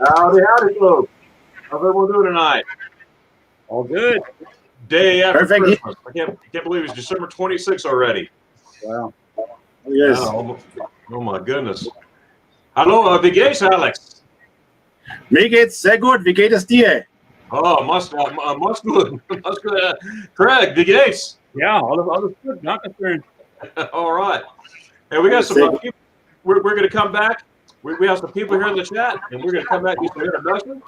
Howdy, howdy, folks. How's everyone doing tonight? All good. Day after Perfect. Christmas. I can't believe it's December 26th already. Wow. Yes. Wow, oh my goodness. Hallo, wie geht's, Alex? Mir geht's sehr gut. Wie geht es dir? Oh, must good. Must good. Craig, wie geht's? Yeah, all is good. Not concerned. All right. Hey, we got some people. We're going to come back. We have some people here in the chat, and we're going to come back and do some introductions,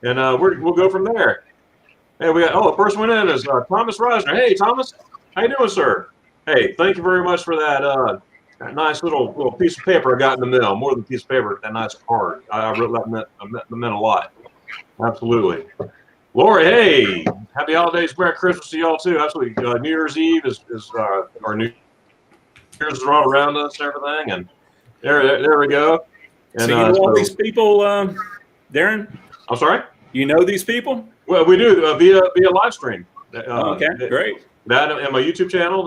and we'll go from there. Hey, we got the first one in is Thomas Reisner. Hey, Thomas, how you doing, sir? Hey, thank you very much for that nice little piece of paper I got in the mail. More than a piece of paper, that nice card. I really that meant a lot. Absolutely. Lori, hey, happy holidays, Merry Christmas to y'all too. Absolutely. New Year's Eve is our New Year's is all around us and everything, and there we go. And so you know all these people, Darren? I'm sorry? You know these people? Well, we do via live stream. Okay, great. That and my YouTube channel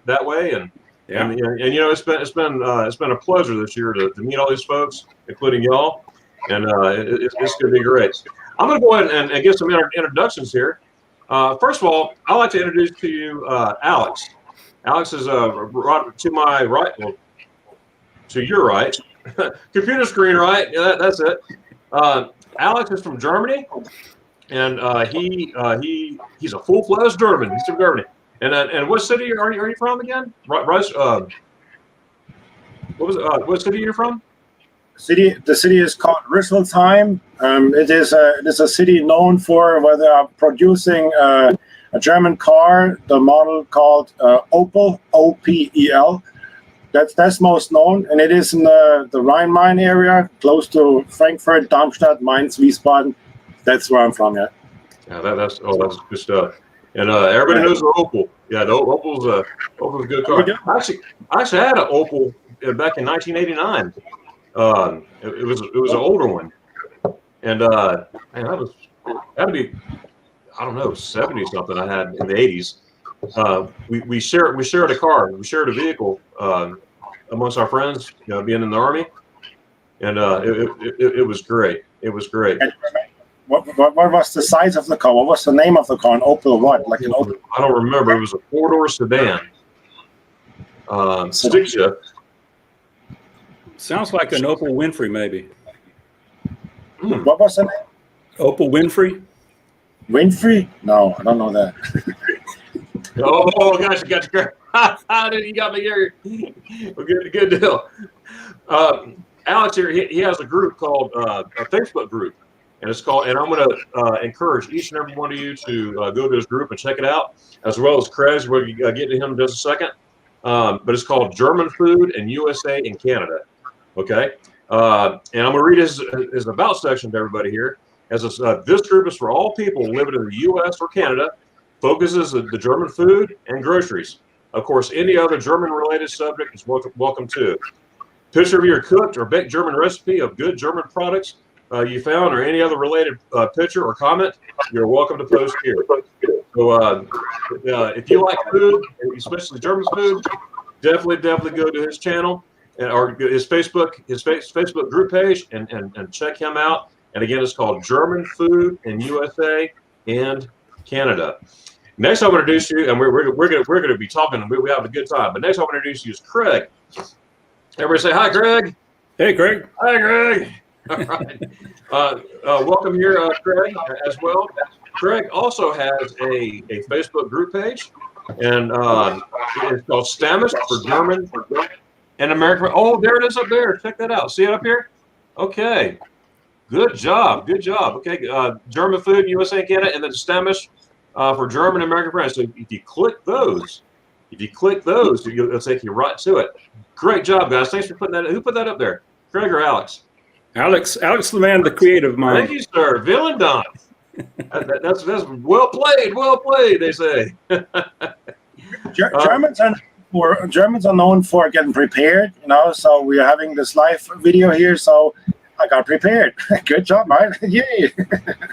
that way, and you know it's been a pleasure this year to meet all these folks, including y'all, and it's going to be great. I'm going to go ahead and get some introductions here. First of all, I'd like to introduce to you Alex. Alex is to my right, well, to your right, computer screen right. Yeah, that's it. Alex is from Germany, and he's a full-fledged German. He's from Germany. And what city are you from again? What city are you from? The city is called Rüsselsheim. It is a city known for where they are producing a German car, the model called Opel, O-P-E-L. That's most known, and it is in the Rhine-Main area, close to Frankfurt, Darmstadt, Mainz, Wiesbaden. That's where I'm from, yeah. Yeah, that's good stuff. And everybody knows the Opel. Yeah, the Opel's a good car. I actually had an Opel back in 1989. It was an older one, and man, that'd be, I don't know, 70 something I had in the 80s. We shared a car, we shared a vehicle amongst our friends, being in the Army, and it was great. It was great. What was the size of the car? What was the name of the car? An Opel what? Like an Opel? I don't remember. It was a 4-door sedan. Stick shift. Sounds like an Opal Winfrey, maybe. What was the name? Opal Winfrey? Winfrey? No, I don't know that. Oh, gotcha. You got me here. Good deal. Alex here, he has a group called a Facebook group, and it's called. And I'm going to encourage each and every one of you to go to his group and check it out, as well as Craig's. We'll get to him in just a second. But it's called German Food in USA and Canada. Okay, and I'm going to read his about section to everybody here. As this group is for all people living in the U.S. or Canada. Focuses the German food and groceries. Of course, any other German-related subject is welcome too. Picture of your cooked or baked German recipe of good German products you found, or any other related picture or comment, you're welcome to post here. So, if you like food, especially German food, definitely go to his channel or his Facebook group page and check him out. And again, it's called German Food in USA and Canada. Next, I want to introduce you, and we're going to be talking, and we have a good time. But next, I want to introduce you is Craig. Everybody say hi, Craig. Hey, Craig. Hi, Craig. All right. Welcome here, Craig, as well. Craig also has a Facebook group page, and it's called Stamish for German and American. Oh, there it is up there. Check that out. See it up here? Okay. Good job. Okay. German food, USA and Canada, and then Stamish. For German and American friends. So if you click those, it'll take you right to it. Great job, guys. Thanks for putting that. Who put that up there? Craig or Alex? Alex the man, the creative mind. Thank you, sir. Villain done. That's well played. They say. Germans are known for getting prepared. So we're having this live video here. So I got prepared. Good job, man. Yay.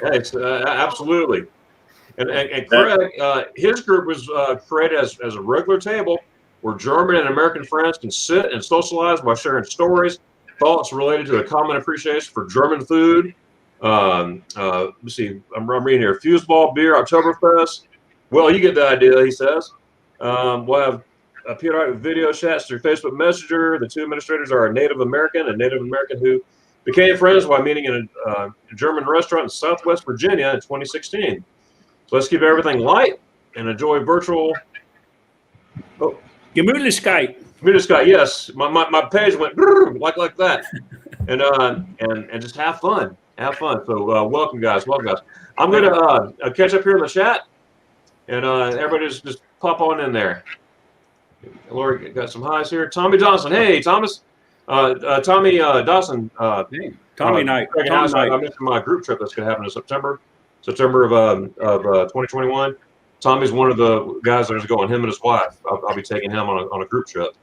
Yes, absolutely. And Craig, his group was created as a regular table where German and American friends can sit and socialize while sharing stories, thoughts related to a common appreciation for German food. Let's see, I'm reading here. Fuseball beer, Oktoberfest. Well, you get the idea, he says. We'll have periodic video chats through Facebook Messenger. The two administrators are a Native American who became friends while meeting in a German restaurant in Southwest Virginia in 2016. So let's keep everything light and enjoy virtual. Oh, Gemütlichkeit. Gemütlichkeit, yes. My page went like that, and just have fun. Have fun. So welcome, guys. Welcome, guys. I'm gonna catch up here in the chat, and everybody just pop on in there. Lori got some highs here. Tommy Dawson. Hey, Thomas. Tommy Dawson. Hey, Tommy Knight. I mentioned my group trip that's going to happen in September of 2021. Tommy's one of the guys that is going. Him and his wife. I'll be taking him on a group trip.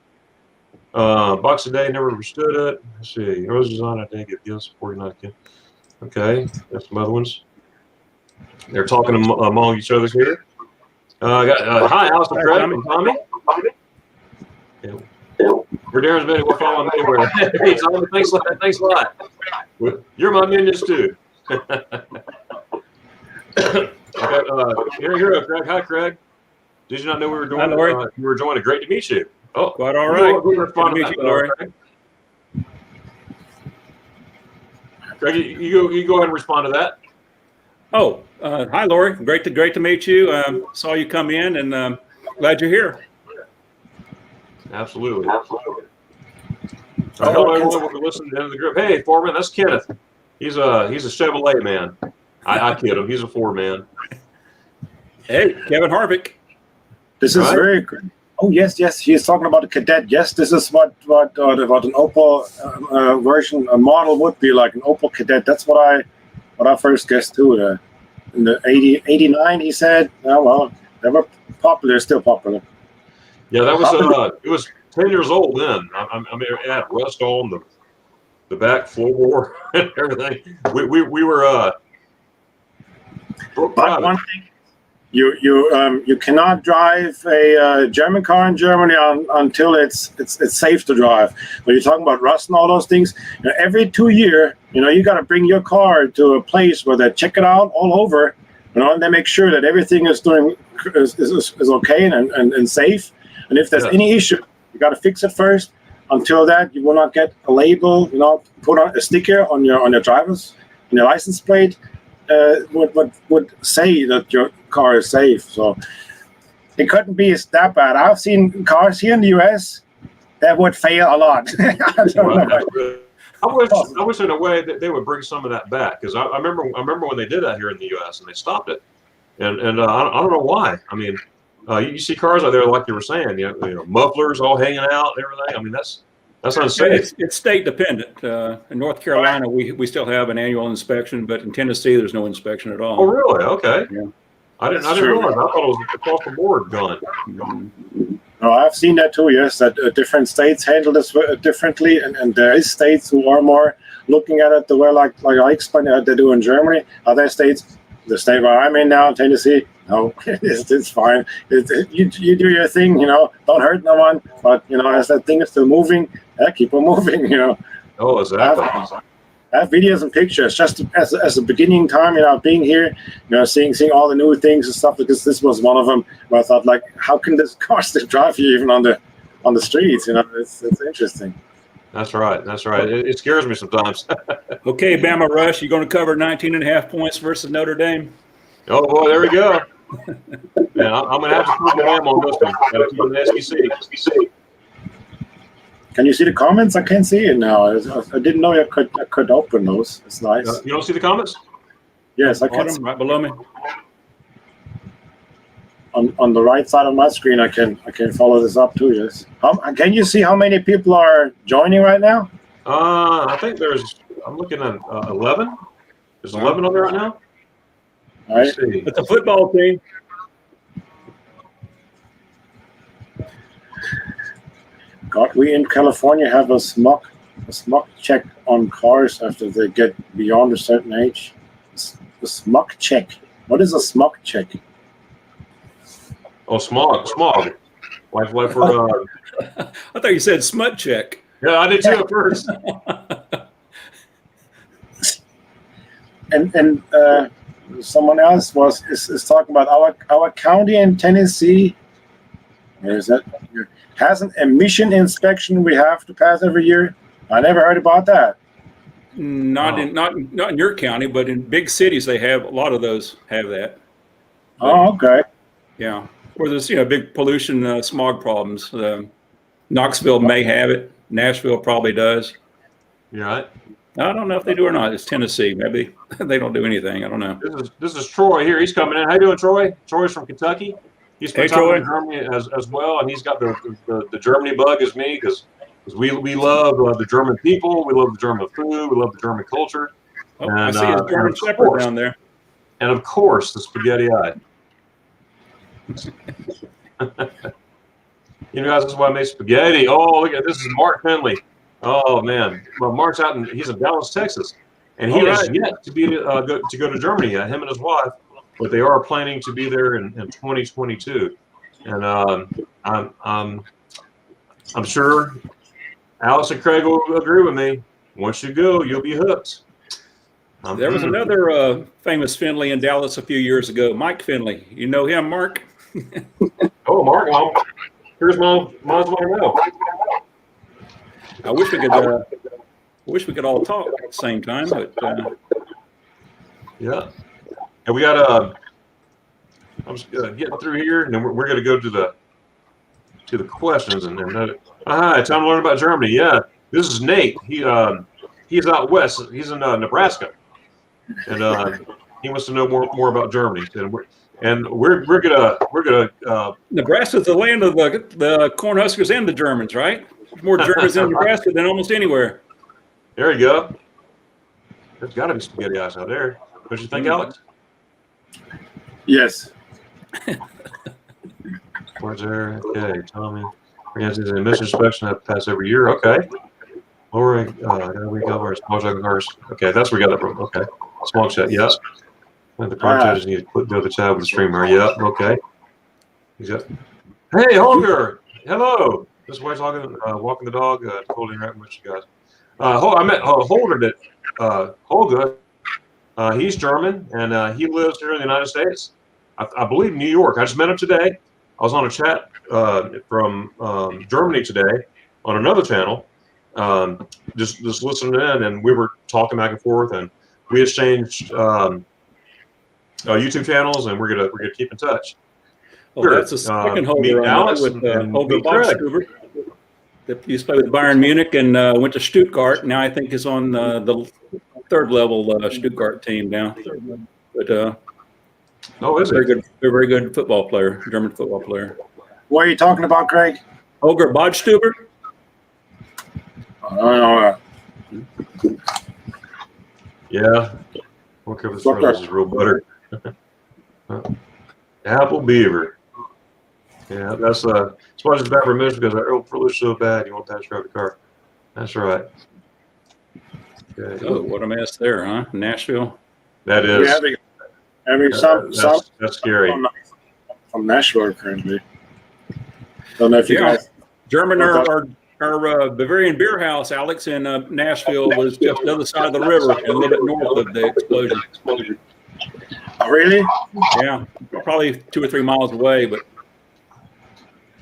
Bucks a day, never understood it. Let's see. Rose design, I think it gives 49 kids. Okay, there's some other ones. They're talking among each other here. Hi, Allison Craig and Tommy. For Darren's video, we'll follow him anywhere. Hey, Tommy, thanks a lot. You're my minions too. Here you go, Craig. Hi, Craig. Did you not know we were doing? You were joining. Great to meet you. Oh, quite all right. Good to meet you, Lori. Craig, you go ahead and respond to that. Oh, hi, Lori. Great to meet you. Saw you come in, and glad you're here. Absolutely. Hello, everyone. Welcome to listen to the group. Hey, Foreman, that's Kenneth. He's a Chevrolet man. I kid him. He's a Ford man. Hey, Kevin Harvick. This is very good. Oh yes, he's talking about a Cadet. Yes, this is what an Opel version, a model would be like, an Opel Cadet. That's what I first guessed too. In the 89, he said. Oh, well, they were popular, still popular. Yeah, that was it was 10 years old then. I mean, it had rust on the back floorboard and everything. We were but one thing, you cannot drive a German car in Germany until it's safe to drive. When you're talking about rust and all those things, every 2 years, you got to bring your car to a place where they check it out all over, and they make sure that everything is okay and safe. And if there's any issue, you got to fix it first. Until that, you will not get a label, put on a sticker on your driver's, on your license plate, would say that your car is safe. So it couldn't be that bad. I've seen cars here in the U.S. that would fail a lot. I wish in a way that they would bring some of that back, because I remember when they did that here in the U.S. and they stopped it, and I don't know why. I mean. You see cars out there, like you were saying, mufflers all hanging out and everything. I mean, that's unsafe. It's state dependent. In North Carolina, we still have an annual inspection, but in Tennessee, there's no inspection at all. Oh, really? Okay. Yeah. I didn't realize. I thought it was across the board done. No, I've seen that too. Yes, that different states handle this differently, and there is states who are more looking at it the way like I explained they do in Germany. Other states, the state where I'm in now, Tennessee. No, it's fine. You do your thing, don't hurt no one. But, as that thing is still moving, keep on moving, Oh, exactly. I have videos and pictures just as a beginning time, being here, seeing all the new things and stuff, because this was one of them where I thought, like, how can this car still drive here even on the streets? It's interesting. That's right. It scares me sometimes. Okay, Bama Rush, you're going to cover 19.5 points versus Notre Dame. Oh, boy, there we go. Yeah, I'm going to have to prove my on this one. Got to keep an SEC. Can you see the comments? I can't see it now. I didn't know I could open those. It's nice. You don't see the comments? Yes, I can. Right below me. On the right side of my screen, I can follow this up too. Yes. Can you see how many people are joining right now? I think I'm looking at 11. There's 11 on there right now. All right. It's a football team. God, we in California have a smog check on cars after they get beyond a certain age. A smog check. What is a smog check? Oh, smog. Like for I thought you said smut check. Yeah, I did too at first. and someone else is talking about our county in Tennessee. Where is that? Has an emission inspection we have to pass every year. I never heard about that. Not in your county, but in big cities, they have a lot of those have that. But, Oh, okay. yeah, where there's big pollution, smog problems. Knoxville may have it. Nashville probably does. You right? I don't know if they do or not. It's Tennessee. Maybe they don't do anything. I don't know. This is Troy here. He's coming in. How you doing, Troy? Troy's from Kentucky. He's from Troy. Germany as well, and he's got the Germany bug as me because we love the German people. We love the German food. We love the German culture. Oh, I see a German Shepherd down there. And of course, the spaghetti eye. You know, guys, this is why I make spaghetti. Oh, look at this. Is Mark Finley. Oh man, well, Mark's he's in Dallas, Texas, and he has yet to be go to Germany yet. Him and his wife, but they are planning to be there in 2022, and I'm sure Alex and Craig will agree with me. Once you go, you'll be hooked. There was another famous Finley in Dallas a few years ago, Mike Finley. You know him, Mark? Oh, Mark. Here's my I know. I wish we could all talk at the same time, but yeah. And we got I'm just getting through here, and then we're going to go to the questions, and then hi, time to learn about Germany. Yeah, this is Nate. He's out west. He's in Nebraska, and he wants to know more about Germany. And we're gonna Nebraska's the land of the Cornhuskers and the Germans, right? More Germans in Nebraska than almost anywhere. There you go. There's got to be spaghetti eyes out there. What you think, Alex? Yes. Where's there? Okay, Tommy. Yes, it's an emission inspection that pass every year. Okay. Lowering, we go our small check cars. Okay, that's where we got it from. Okay. Small check, yeah. And the car judges need to click the other tab with the streamer. Yeah, okay. Hey, Holger. Hello. This is Wayne's walking the dog, holding right with you guys. I met Holger Holger. He's German, and he lives here in the United States. I believe New York. I just met him today. I was on a chat from Germany today on another channel, just listening in, and we were talking back and forth, and we exchanged YouTube channels, and we're gonna keep in touch. Well, sure. That's a second Holger Alex with Holger Bobstuber. That used to play with Bayern Munich and went to Stuttgart. Now I think is on the third level Stuttgart team now. But is very good, very good football player, German football player. What are you talking about, Craig? Holger Bobstuber. Yeah. Okay, this is real butter. Apple Beaver. Yeah, that's as far as it's bad for emissions because our oil pollution so bad you won't pass drive the car. That's right. Okay. Oh, what a mess there, huh? Nashville. That is. That's scary. From Nashville currently. Don't know if you guys. German our Bavarian beer house, Alex, in Nashville was just the other side of the river and a little bit north of the explosion. Oh, really? Yeah, probably 2 or 3 miles away, but.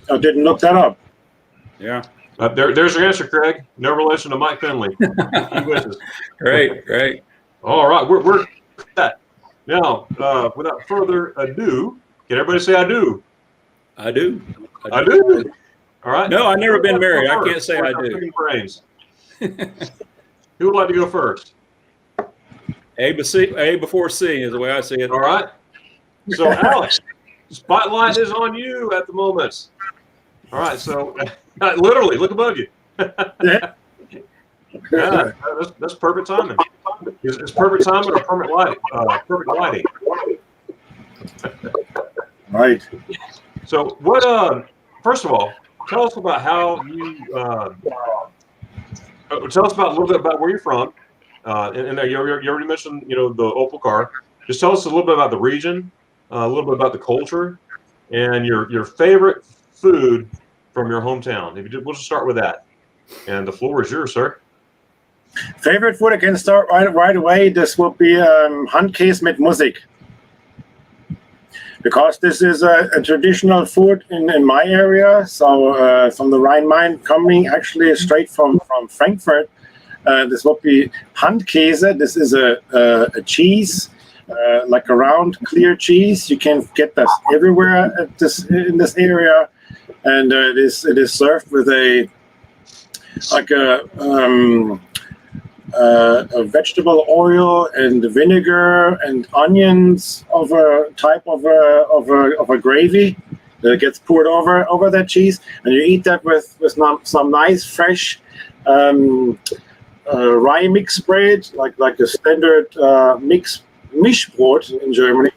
I didn't look that up. Yeah. There's your answer, Craig. No relation to Mike Finley. He wishes. Great. All right, we're that. Now, without further ado, can everybody say I do? I do. All right. No, I've never been married. I can't say I do. Brains. Who would like to go first? A before C is the way I see it. All right. So, Alex, spotlight is on you at the moment. All right. So, literally, look above you. Yeah, that's perfect timing. It's perfect timing or perfect lighting. Right. So, what? First of all, tell us about how you. Tell us about a little bit about where you're from. And you already mentioned, the Opel car. Just tell us a little bit about the region, a little bit about the culture, and your favorite food from your hometown. We'll just start with that. And the floor is yours, sir. Favorite food, I can start right away. This will be Handkäse mit Musik. Because this is a traditional food in my area. So from the Rhine-Main, coming actually straight from Frankfurt. This will be Handkäse. This is a cheese, like a round, clear cheese. You can get that everywhere in this area. And it is served with a vegetable oil and vinegar and onions of a type of a gravy that gets poured over that cheese, and you eat that with some nice fresh rye mix bread, like a standard Mischbrot in Germany,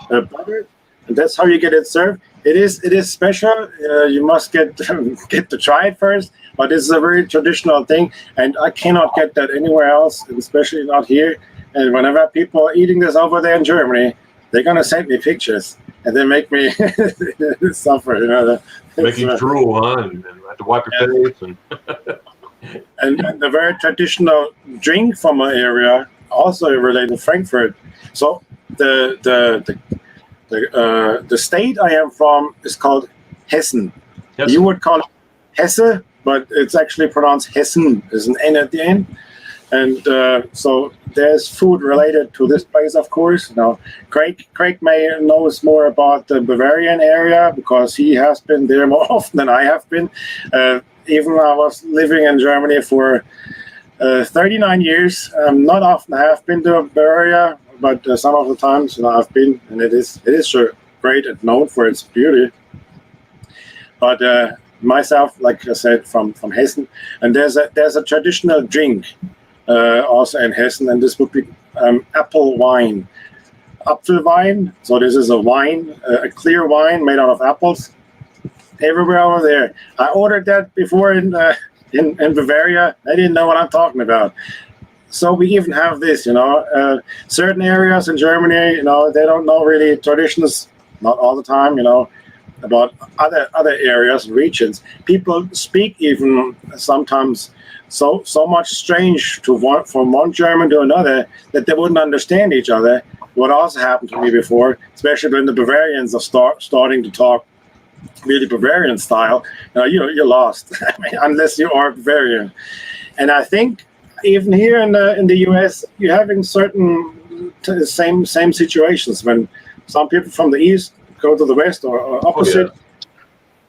butter, and that's how you get it served. It is special. You must get to try it first. But this is a very traditional thing, and I cannot get that anywhere else, especially not here. And whenever people are eating this over there in Germany, they're gonna send me pictures, and they make me suffer. You know, Make you drool, huh? And have to wipe your face. And the very traditional drink from my area also related to Frankfurt. So the state I am from is called Hessen. Yes. You would call it Hesse, but it's actually pronounced Hessen. There's an N at the end. And so there's food related to this place, of course. Now, Craig knows more about the Bavarian area because he has been there more often than I have been. Even I was living in Germany for 39 years. Not often I have been to Bavaria, but some of the times I've been, and it is sure great and known for its beauty. But myself, like I said, from Hessen, and there's a traditional drink also in Hessen, and this would be apple wine, Apfelwein. So this is a wine, a clear wine made out of apples. Everywhere over there, I ordered that before in Bavaria. They didn't know what I'm talking about. So we even have this, certain areas in Germany, they don't know really traditions, not all the time, about other areas and regions. People speak even sometimes so much strange from one German to another that they wouldn't understand each other. What also happened to me before, especially when the Bavarians are starting to talk really Bavarian style, you're lost unless you are Bavarian. And I think even here in the US, you're having certain same situations when some people from the east go to the west or opposite. Oh, yeah.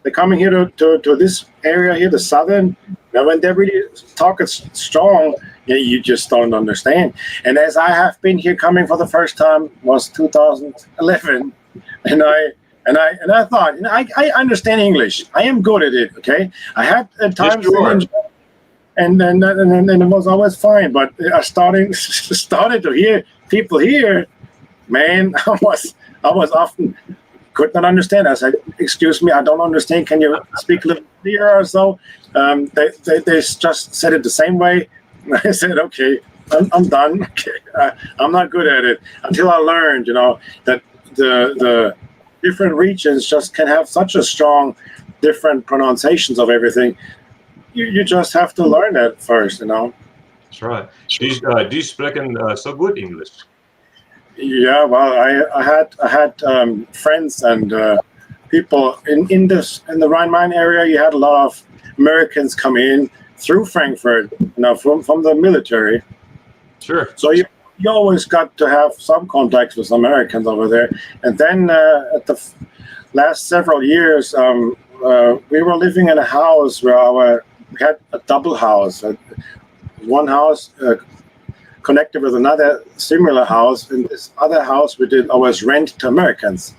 They're coming here to this area here, the southern. Now, when they really talk it strong, you just don't understand. And as I have been here coming for the first time was 2011, and I thought, I understand English. I am good at it. Okay, I had at times. Yes, and it was always fine. But I started to hear people here. Man, I was often could not understand. I said, "Excuse me, I don't understand. Can you speak a little clearer or so?" They just said it the same way. I said, "Okay, I'm done. Okay, I'm not good at it." Until I learned, that the different regions just can have such a strong, different pronunciations of everything. You just have to learn that first, That's right. Do you speak so good English? Yeah, well, I had friends and people in the Rhine-Main area. You had a lot of Americans come in through Frankfurt, from the military. Sure. So you always got to have some contacts with Americans over there. And then at the last several years, we were living in a house where we had a double house. One house connected with another similar house. In this other house, we did always rent to Americans.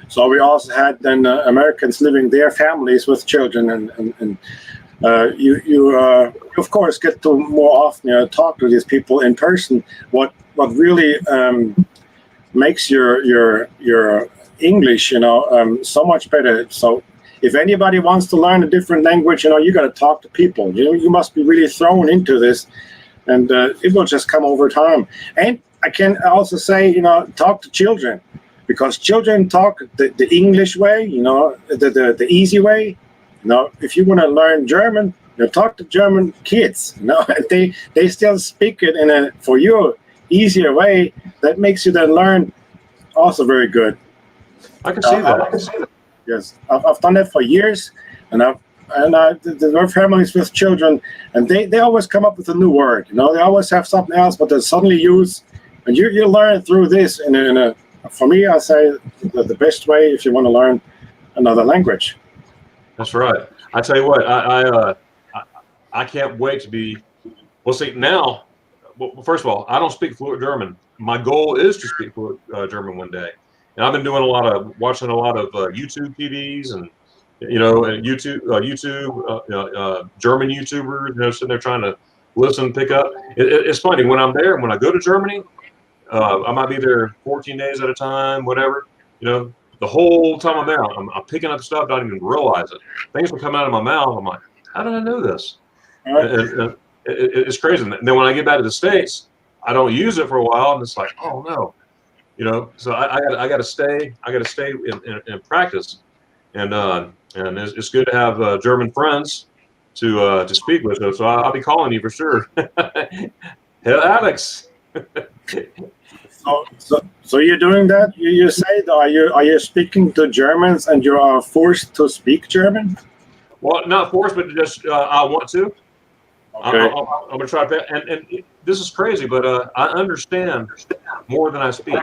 So we also had then Americans living their families with children, and you of course get to more often talk to these people in person. What really makes your English so much better. So if anybody wants to learn a different language, you got to talk to people. You must be really thrown into this, and it will just come over time. And I can also say, talk to children, because children talk the English way, the easy way. If you want to learn German, You talk to German kids, they still speak it in a, for you, easier way that makes you then learn also very good. I can see that. Yes, I've done that for years, and there are families with children, and they always come up with a new word. They always have something else, but they suddenly use, and you learn through this in a. For me, I say the best way if you want to learn another language. That's right. I tell you what, I can't wait to be. Well, see now. Well, first of all, I don't speak fluent German. My goal is to speak fluent German one day, and I've been doing watching a lot of YouTube TVs and YouTube German YouTubers. Sitting there trying to listen, pick up. It's funny when I'm there. When I go to Germany, I might be there 14 days at a time, whatever. The whole time I'm there, I'm picking up stuff. I don't even realize it. Things will come out of my mouth. I'm like, how did I know this? And it's crazy. And then when I get back to the States, I don't use it for a while, and it's like, oh no, So I got to stay. I got to stay in practice, and it's good to have German friends to speak with. So I'll be calling you for sure. Hey, Alex. So you're doing that? You say that are you speaking to Germans and you are forced to speak German? Well, not forced, but just I want to. Okay. I'm gonna try that. And this is crazy, but I understand more than I speak.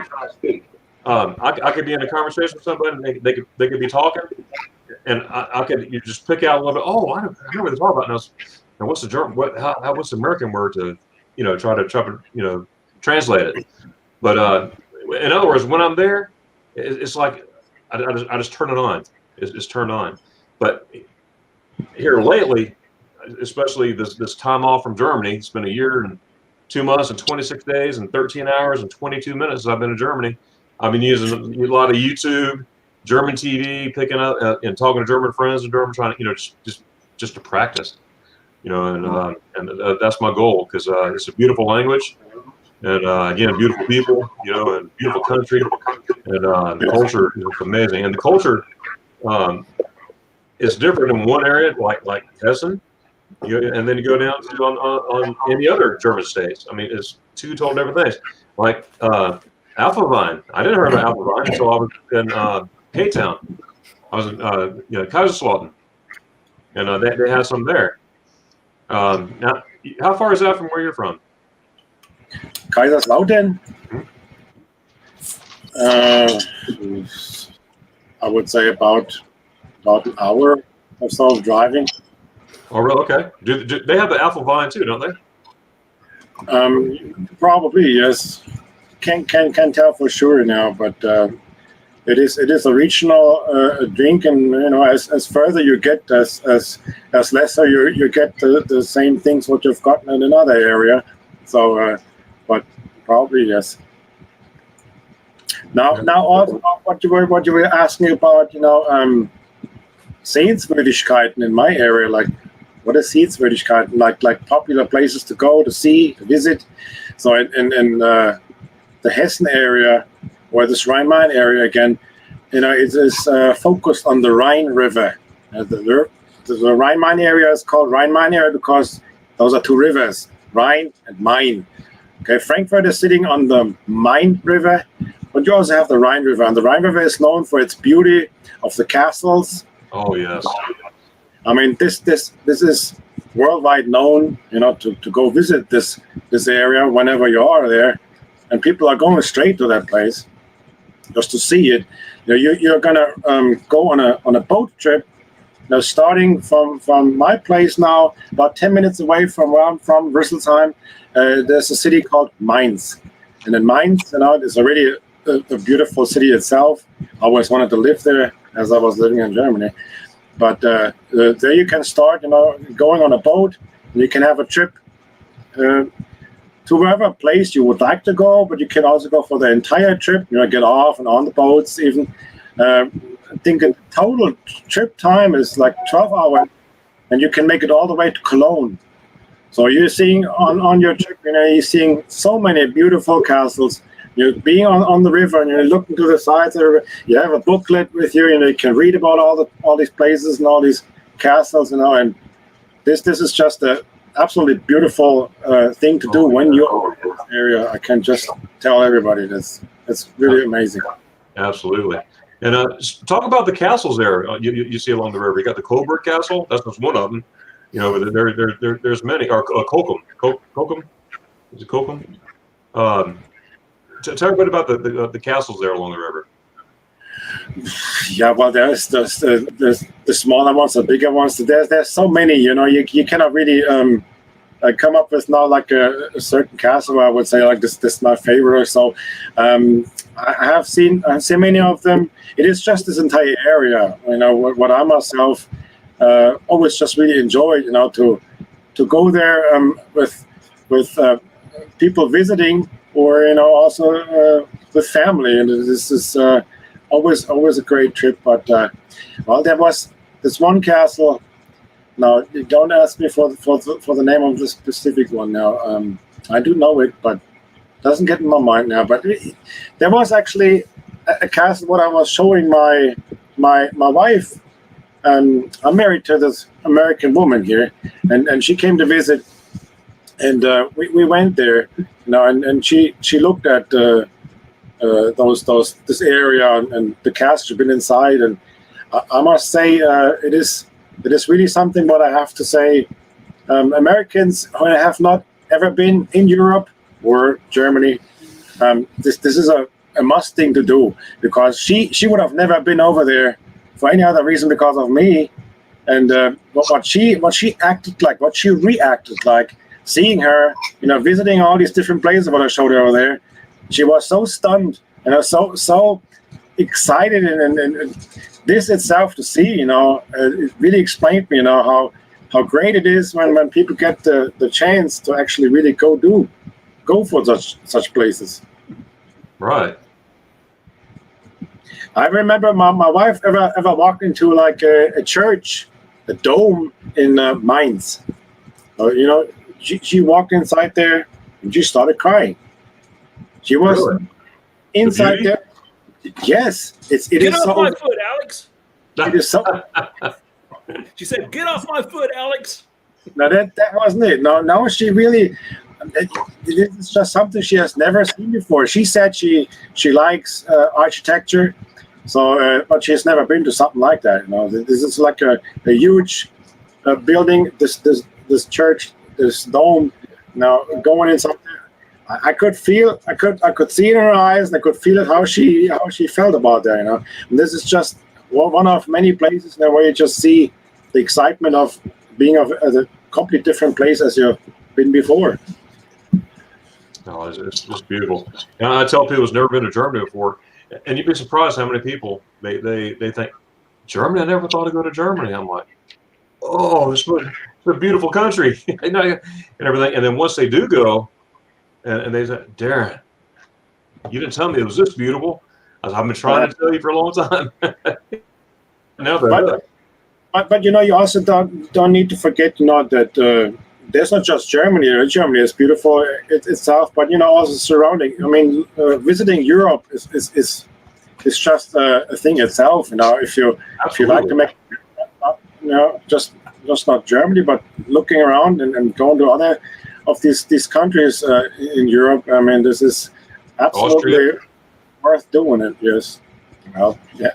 I could be in a conversation with somebody, and they could be talking, and I could just pick out a little bit. Oh, I know what they're talking about. Now what's the German? What's the American word to try to translate it? But in other words, when I'm there, it's like I just turn it on. It's turned on. But here lately, especially this time off from Germany, it's been a year and 2 months and 26 days and 13 hours and 22 minutes I've been in Germany. I've been using a lot of YouTube, German TV, picking up and talking to German friends in German, trying to just to practice, and that's my goal, because it's a beautiful language, and again, beautiful people, and beautiful country, and the culture is amazing, and the culture is different in one area, like Hessen. And then you go down to on any other German states. I mean, it's two totally different things. Like Alphavine. I didn't hear about Alphavine until I was in K-Town. I was in Kaiserslautern, and they had some there. Now, how far is that from where you're from? Kaiserslautern. I would say about an hour or so of driving. Oh, really? Okay. Do they have the Alphavine too, don't they? Probably, yes. Can't tell for sure now, but it is a regional drink, and as further you get, as lesser you get the same things what you've gotten in another area. So, but probably yes. Now also what you were asking about, Sehenswürdigkeiten in my area, like. What is Sehenswürdigkeiten? Like popular places to go, to see, to visit. So in the Hessen area, or this Rhine-Main area again, it is focused on the Rhine River. The Rhine-Main area is called Rhine-Main area because those are two rivers, Rhine and Main. Okay, Frankfurt is sitting on the Main River, but you also have the Rhine River, and the Rhine River is known for its beauty of the castles. Oh yes. I mean, this is worldwide known, to go visit this area whenever you are there, and people are going straight to that place just to see it. You're gonna go on a boat trip. Starting from my place now, about 10 minutes away from where I'm from, Rüsselsheim, there's a city called Mainz, and in Mainz, it's already a beautiful city itself. I always wanted to live there as I was living in Germany. But there you can start, going on a boat, and you can have a trip to wherever place you would like to go, but you can also go for the entire trip, get off and on the boats even. I think the total trip time is like 12 hours, and you can make it all the way to Cologne. So you're seeing on your trip, you're seeing so many beautiful castles. You're being on the river, and you're looking to the sides of the river. You have a booklet with you, and you can read about all these places and all these castles, and this is just a absolutely beautiful thing to do when you're in this area. I can just tell everybody it's really amazing. Absolutely. And talk about the castles there. You see along the river. You got the Coburg Castle. That's just one of them. You know, there's many. Or Colcom. Colcom. Is it Colcom? Tell everybody about the castles there along the river. Yeah, well, there's the smaller ones, the bigger ones. There's so many. You know, you cannot really come up with now like a certain castle. I would say like this is my favorite or so. I have seen many of them. It is just this entire area. You know what I myself always just really enjoyed. You know, to go there with people visiting, or you know also with family, and this is always a great trip. But well, there was this one castle. Now, don't ask me for the name of the specific one now. I do know it, but it doesn't get in my mind now. But there was actually a castle what I was showing my wife. I'm married to this American woman here, and she came to visit, and we went there, you know, and she looked at this area and the castle. She's been inside, and I must say it is really something. What I have to say, Americans who have not ever been in Europe or Germany, this is a must thing to do, because she would have never been over there for any other reason because of me. And what she acted like, what she reacted like, seeing her, you know, visiting all these different places what I showed her over there, she was so stunned, you know, so excited, and this itself to see, you know, it really explained me, you know, how great it is when people get the chance to actually really go for such places. Right. I remember my wife ever walked into like a church, a dome in Mainz. You know, she walked inside there and she started crying. She was Really? inside there. Yes, it Get is off so. my foot, Alex. It is so. She said, "Get off my foot, Alex." No, that wasn't it. No, now she really. It's just something she has never seen before. She said she likes architecture, so but she's never been to something like that. You know, this is like a huge building. This church, this dome. Now going inside there, I could see in her eyes, and I could feel it how she felt about that. You know, and this is just one of many places now where you just see the excitement of being at a completely different place as you've been before. No, it's just beautiful. And I tell people who's never been to Germany before, and you'd be surprised how many people they think, Germany? I never thought to go to Germany. I'm like, oh, it's a beautiful country, and everything. And then once they do go, and they say, Darren, you didn't tell me it was this beautiful. I've been trying to tell you for a long time. Now but you know, you also don't need to forget, you know, that there's not just Germany. Germany is beautiful itself, but you know, also surrounding. I mean, visiting Europe is just a thing itself. You know, if you like to make, you know, just not Germany, but looking around and going to other of these countries in Europe. I mean, this is absolutely Austria. worth doing it. Yes. Well, yeah.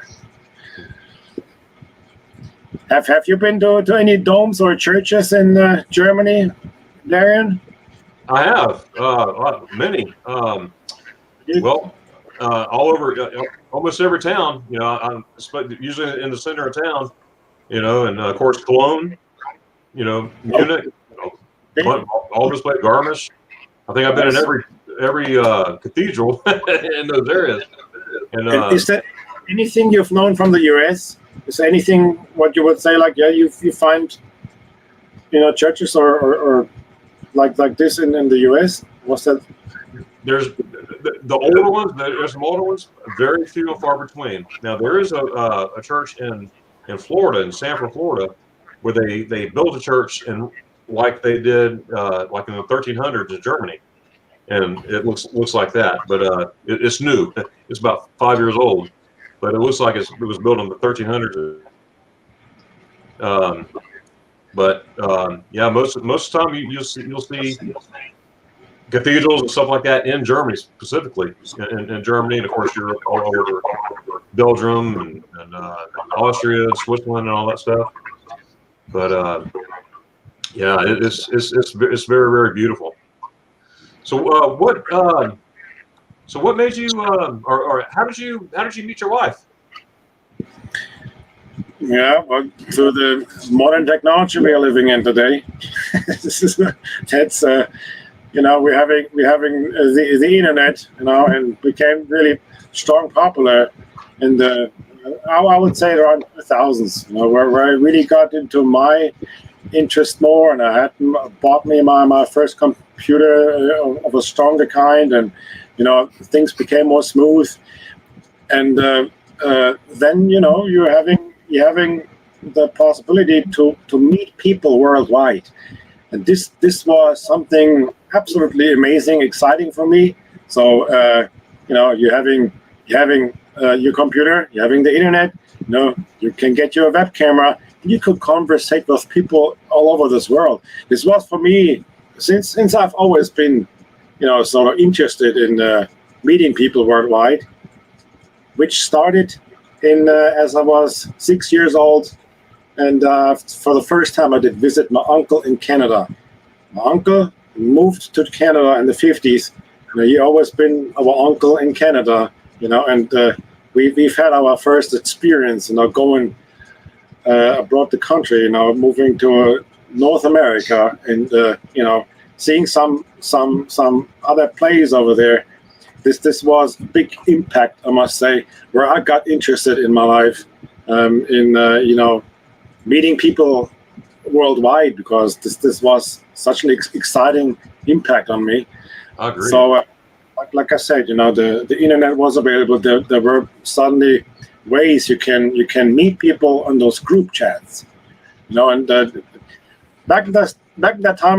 Have you been to any domes or churches in Germany, Darian? I have many. Well, all over, almost every town. You know, I'm usually in the center of town. You know, and of course Cologne. You know, Munich. You know, all this place, Garmisch. I think I've been in every cathedral in those areas. And is there anything you've known from the U.S.? Is there anything what you would say like, yeah, you find, you know, churches or like this in the U.S.? What's that? There's the older ones. There's some older ones. Very few and far between. Now there is a church in Florida, in Sanford, Florida, where they built a church and like they did like in the 1300s in Germany, and it looks like that. But it's new. It's about 5 years old. But it looks like it was built in the 1300s. But yeah, most of the time you'll see cathedrals and stuff like that in Germany specifically. In Germany, and of course Europe, all over Belgium and Austria, and Switzerland, and all that stuff. But yeah, it's very, very beautiful. So what made you or how did you meet your wife? Yeah, well, through the modern technology we are living in today, that's we're having the internet, and became really strong popular in the I would say around the thousands, where I really got into my interest more, and I had bought me my first computer of a stronger kind, and things became more smooth, and then you're having the possibility to meet people worldwide, and this was something absolutely amazing, exciting for me. So you're having your computer, you're having the internet, you can get your web camera, and you could conversate with people all over this world. This was for me, since I've always been sort of interested in meeting people worldwide, which started in as I was 6 years old, and for the first time I did visit my uncle in Canada. My uncle moved to Canada in the 50s. He always been our uncle in Canada, and we've had our first experience, going abroad the country, moving to North America, and seeing some other places over there. This was a big impact, I must say, where I got interested in my life, in meeting people worldwide, because this was such an exciting impact on me. I agree. So, like I said, the internet was available. There were suddenly ways you can meet people on those group chats, and back in that time,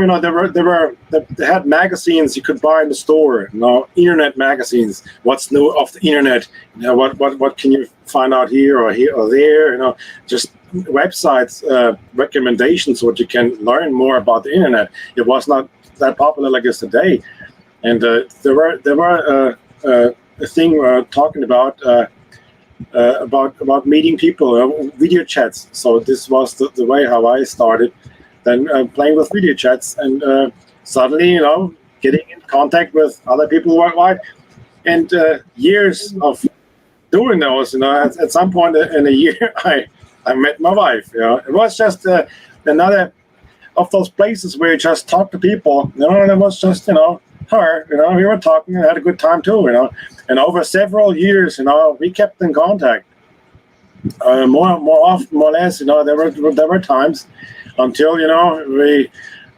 they had magazines you could buy in the store, internet magazines. What's new off the internet? What can you find out here or there? Just websites, recommendations, what you can learn more about the internet. It was not that popular like it is today, and there were a thing talking about meeting people, video chats. So this was the way how I started. Then playing with video chats, and suddenly, getting in contact with other people worldwide, and years of doing those. At some point in a year, I met my wife. It was just another of those places where you just talk to people. And it was just her. We were talking and had a good time too. And over several years, we kept in contact. More often, more or less. There were times until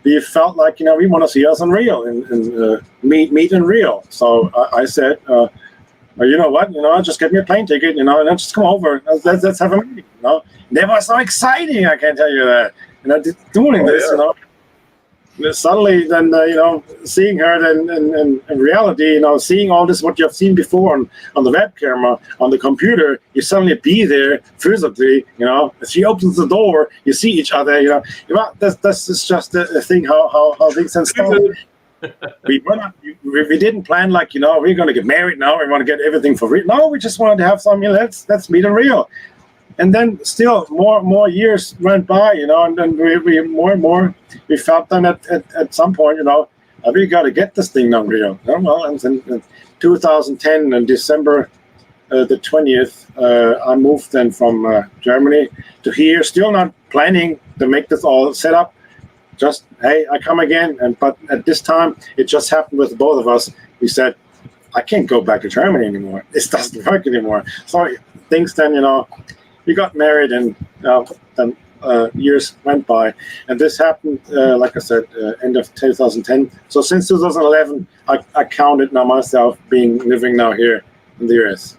we felt like we want to see us in real and meet in real. So I said, you know what, just get me a plane ticket, and just come over. Let's have a meeting. They were so exciting, I can tell you that. Doing this, suddenly then seeing her then in reality, seeing all this what you have seen before on the web camera, on the computer, you suddenly be there physically. If she opens the door, you see each other. That's just a thing how things can start. We didn't plan like we're going to get married now. We want to get everything for real. No, we just wanted to have some. Let's meet in real. And then still more years went by, and then we more and more we felt then at some point, we got to get this thing done real. Well, and in 2010, in December the 20th, I moved then from Germany to here. Still not planning to make this all set up. Just hey, I come again, but at this time it just happened with both of us. We said, I can't go back to Germany anymore. This doesn't work anymore. So things then, we got married, and then years went by, and this happened, like I said, end of 2010. So since 2011, I counted now myself living now here in the US.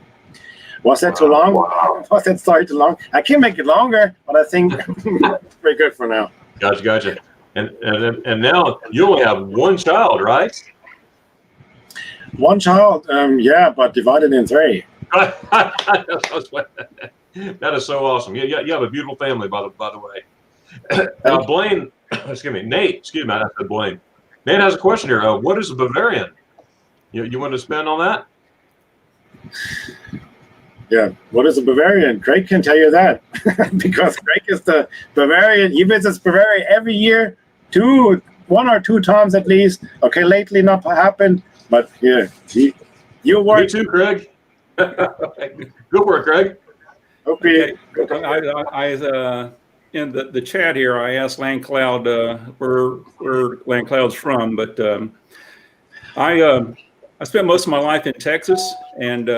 Was that too long? Was that story too long? I can make it longer, but I think it's pretty good for now. Gotcha. And now you only have one child, right? One child, yeah, but divided in three. That is so awesome. You have a beautiful family, by the way. Blaine, excuse me, Nate, I said Blaine. Nate has a question here. What is a Bavarian? You want to spend on that? Yeah, what is a Bavarian? Craig can tell you that because Craig is the Bavarian. He visits Bavaria every year, 1 or 2 times at least. Okay, lately not happened, but yeah, you work. Me too, Craig. Good work, Craig. Okay. In the chat here, I asked Landcloud where Landcloud's from, but I spent most of my life in Texas, and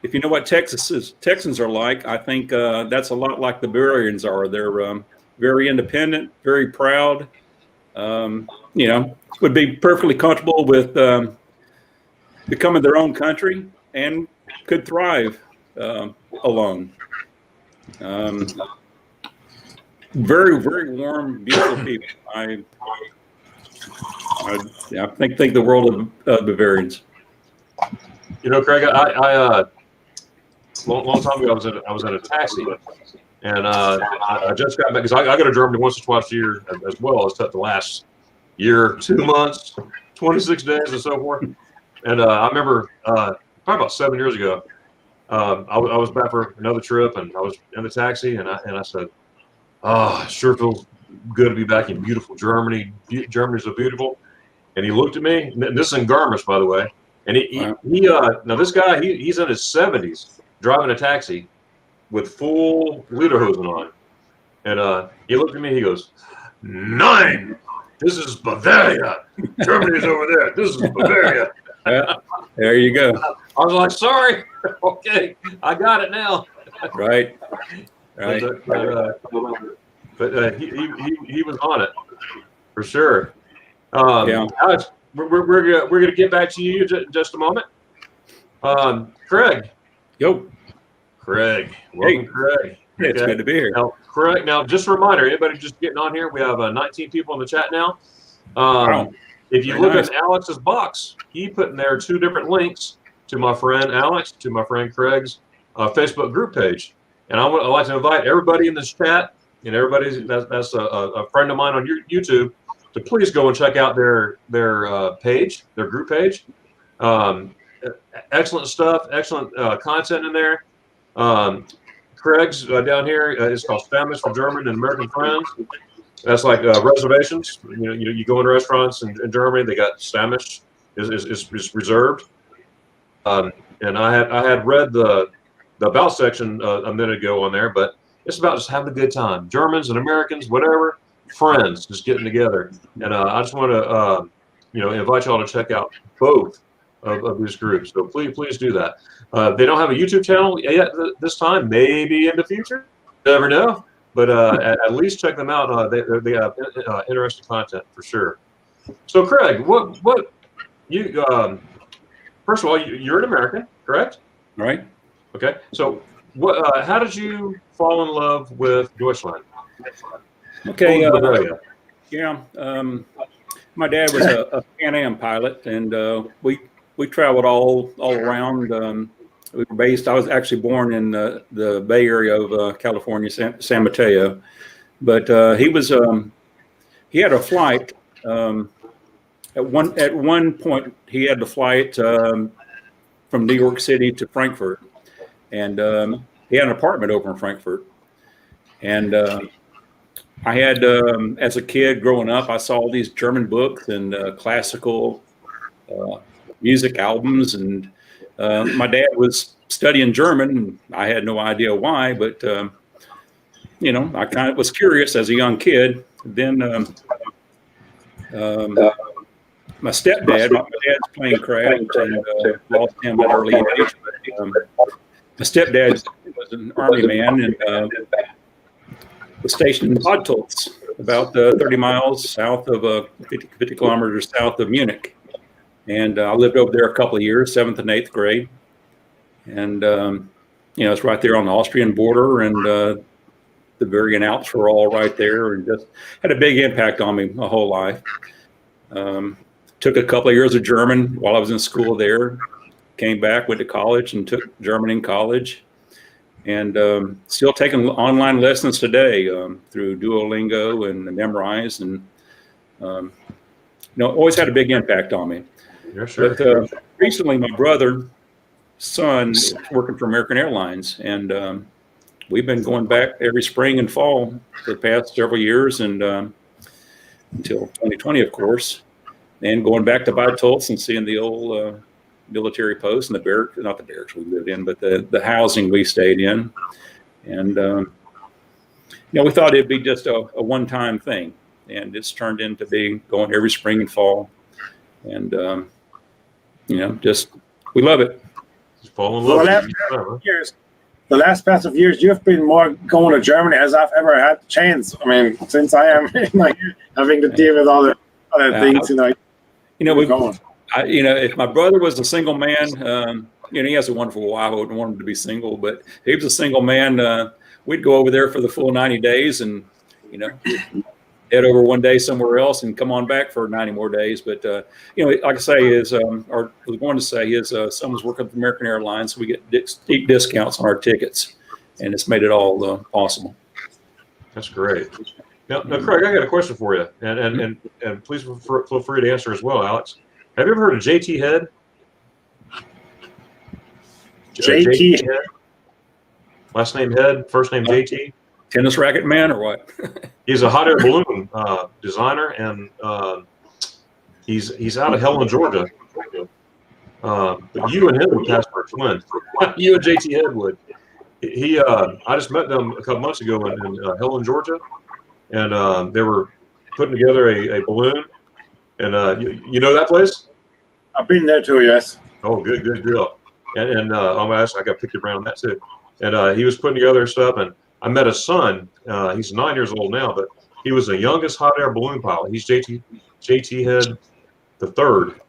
if you know what Texans are like, I think that's a lot like the Bavarians are. They're very independent, very proud. Would be perfectly comfortable with becoming their own country and could thrive alone. Very, very warm, beautiful people. I think the world of Bavarians. You know, Craig, I long time ago I was in a taxi, and I just got back because I go to Germany once or twice a year as well as the last year, 2 months, 26 days, and so forth. And I remember probably about 7 years ago, I was back for another trip, and I was in the taxi, and I said, "Oh, it sure feels good to be back in beautiful Germany. Germany's so beautiful." And he looked at me. And this is in Garmisch, by the way. And he now this guy he's in his 70s driving a taxi with full lederhosen on, and he looked at me. He goes, "Nine, this is Bavaria. Germany's over there. This is Bavaria." Yeah, there you go. I was like, "Sorry, okay, I got it now." Right. But he was on it for sure. Yeah. Alex, we're gonna get back to you in just a moment. Craig. Yo. Craig. Welcome, Hey. Craig. Yeah, it's good to be here. Now, Craig. Now, just a reminder, anybody just getting on here, we have 19 people in the chat now. Wow. If you Very look nice. at Alex's box, he put in there 2 different links to my friend Alex, to my friend Craig's Facebook group page. And I'd like to invite everybody in this chat and everybody that's a friend of mine on YouTube to please go and check out their page, their group page. Excellent stuff, excellent content in there. Craig's down here is called Spanish for German and American Friends. That's like reservations. You go in restaurants in Germany, they got Spanish is reserved. And I had read the about section a minute ago on there, but it's about just having a good time. Germans and Americans, whatever, friends, just getting together. And I just want to invite y'all to check out both of these groups. So please do that. They don't have a YouTube channel yet this time. Maybe in the future, never know. But at least check them out. They have interesting content for sure. So Craig, what you first of all, you're an American, correct? Right. Okay. So what? How did you fall in love with Deutschland? Okay. Bavaria? Yeah. My dad was a Pan Am pilot, and we traveled all around. We were based. I was actually born in the Bay Area of California, San Mateo, but he had a flight. At one point, he had the flight from New York City to Frankfurt, and he had an apartment over in Frankfurt. And I had, as a kid growing up, I saw all these German books and classical music albums, and my dad was studying German, and I had no idea why, but I kind of was curious as a young kid. Then my stepdad, my dad's plane crashed and lost him at an early age. My stepdad was an army man and was stationed in Podtolz, about 30 miles south of 50 kilometers south of Munich. And I lived over there a couple of years, 7th and 8th grade. And, it's right there on the Austrian border, and the Bavarian Alps were all right there, and just had a big impact on me my whole life. Took a couple of years of German while I was in school there, came back, went to college and took German in college. and still taking online lessons today through Duolingo and Memrise, and always had a big impact on me. Yeah, sure. But recently, my brother's son is working for American Airlines, and we've been going back every spring and fall for the past several years, and until 2020, of course, and going back to Bad Tulsa and seeing the old military post and the barracks, not the barracks we lived in, but the housing we stayed in. And, we thought it'd be just a one-time thing, and it's turned into being going every spring and fall. And, just, we love it. Just fall in love with it. The last past of years, you've been more going to Germany as I've ever had the chance. I mean, since I am having to deal with all the other things, we're going. If my brother was a single man, he has a wonderful wife. I wouldn't want him to be single, but if he was a single man, we'd go over there for the full 90 days and, head over one day somewhere else and come on back for 90 more days. But, like I say, his son was working with American Airlines, so we get deep discounts on our tickets, and it's made it all possible. That's great. Now, Craig, I got a question for you, and please feel free to answer as well, Alex. Have you ever heard of JT Head? JT Head? Last name Head, first name JT? Tennis racket man or what? He's a hot air balloon designer, and he's out of Helen, Georgia. But you and him would pass for a twin. You and JT Head would. I just met them a couple months ago in Helen, Georgia, and they were putting together a balloon. And you know that place? I've been there too, yes. Oh, good deal. And I got picked around on that too. And he was putting together stuff, and I met his son. He's 9 years old now, but he was the youngest hot air balloon pilot. He's JT Head the third,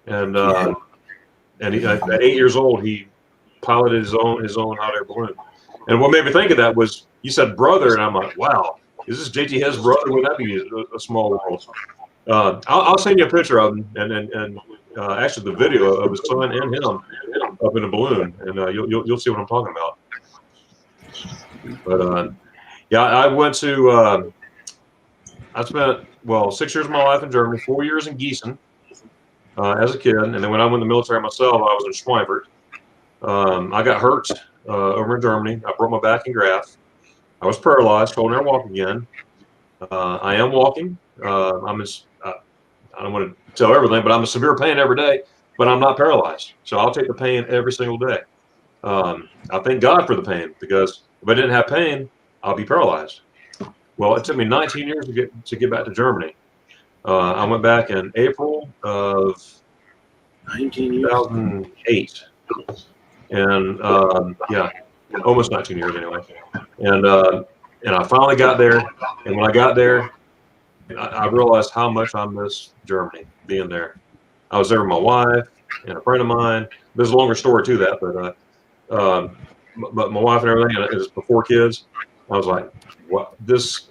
and at 8 years old, he piloted his own hot air balloon. And what made me think of that was you said brother, and I'm like, wow, is this JT Head's brother? Would that be a small world? I'll send you a picture of him, and actually the video of his son and him up in a balloon, and you'll see what I'm talking about. But I went to I spent 6 years of my life in Germany, 4 years in Gießen as a kid, and then when I went in the military myself, I was in Schweinfurt. I got hurt over in Germany. I broke my back and graft. I was paralyzed, could never walk again. I am walking. I don't want to tell everything, but I'm in severe pain every day, but I'm not paralyzed. So I'll take the pain every single day. I thank God for the pain, because if I didn't have pain, I'll be paralyzed. Well, it took me 19 years to get back to Germany. I went back in April of 2008. And almost 19 years anyway. And I finally got there. And when I got there, I realized how much I miss Germany, being there. I was there with my wife and a friend of mine. There's a longer story to that, but my wife and everything, and it was before kids. I was like, what? This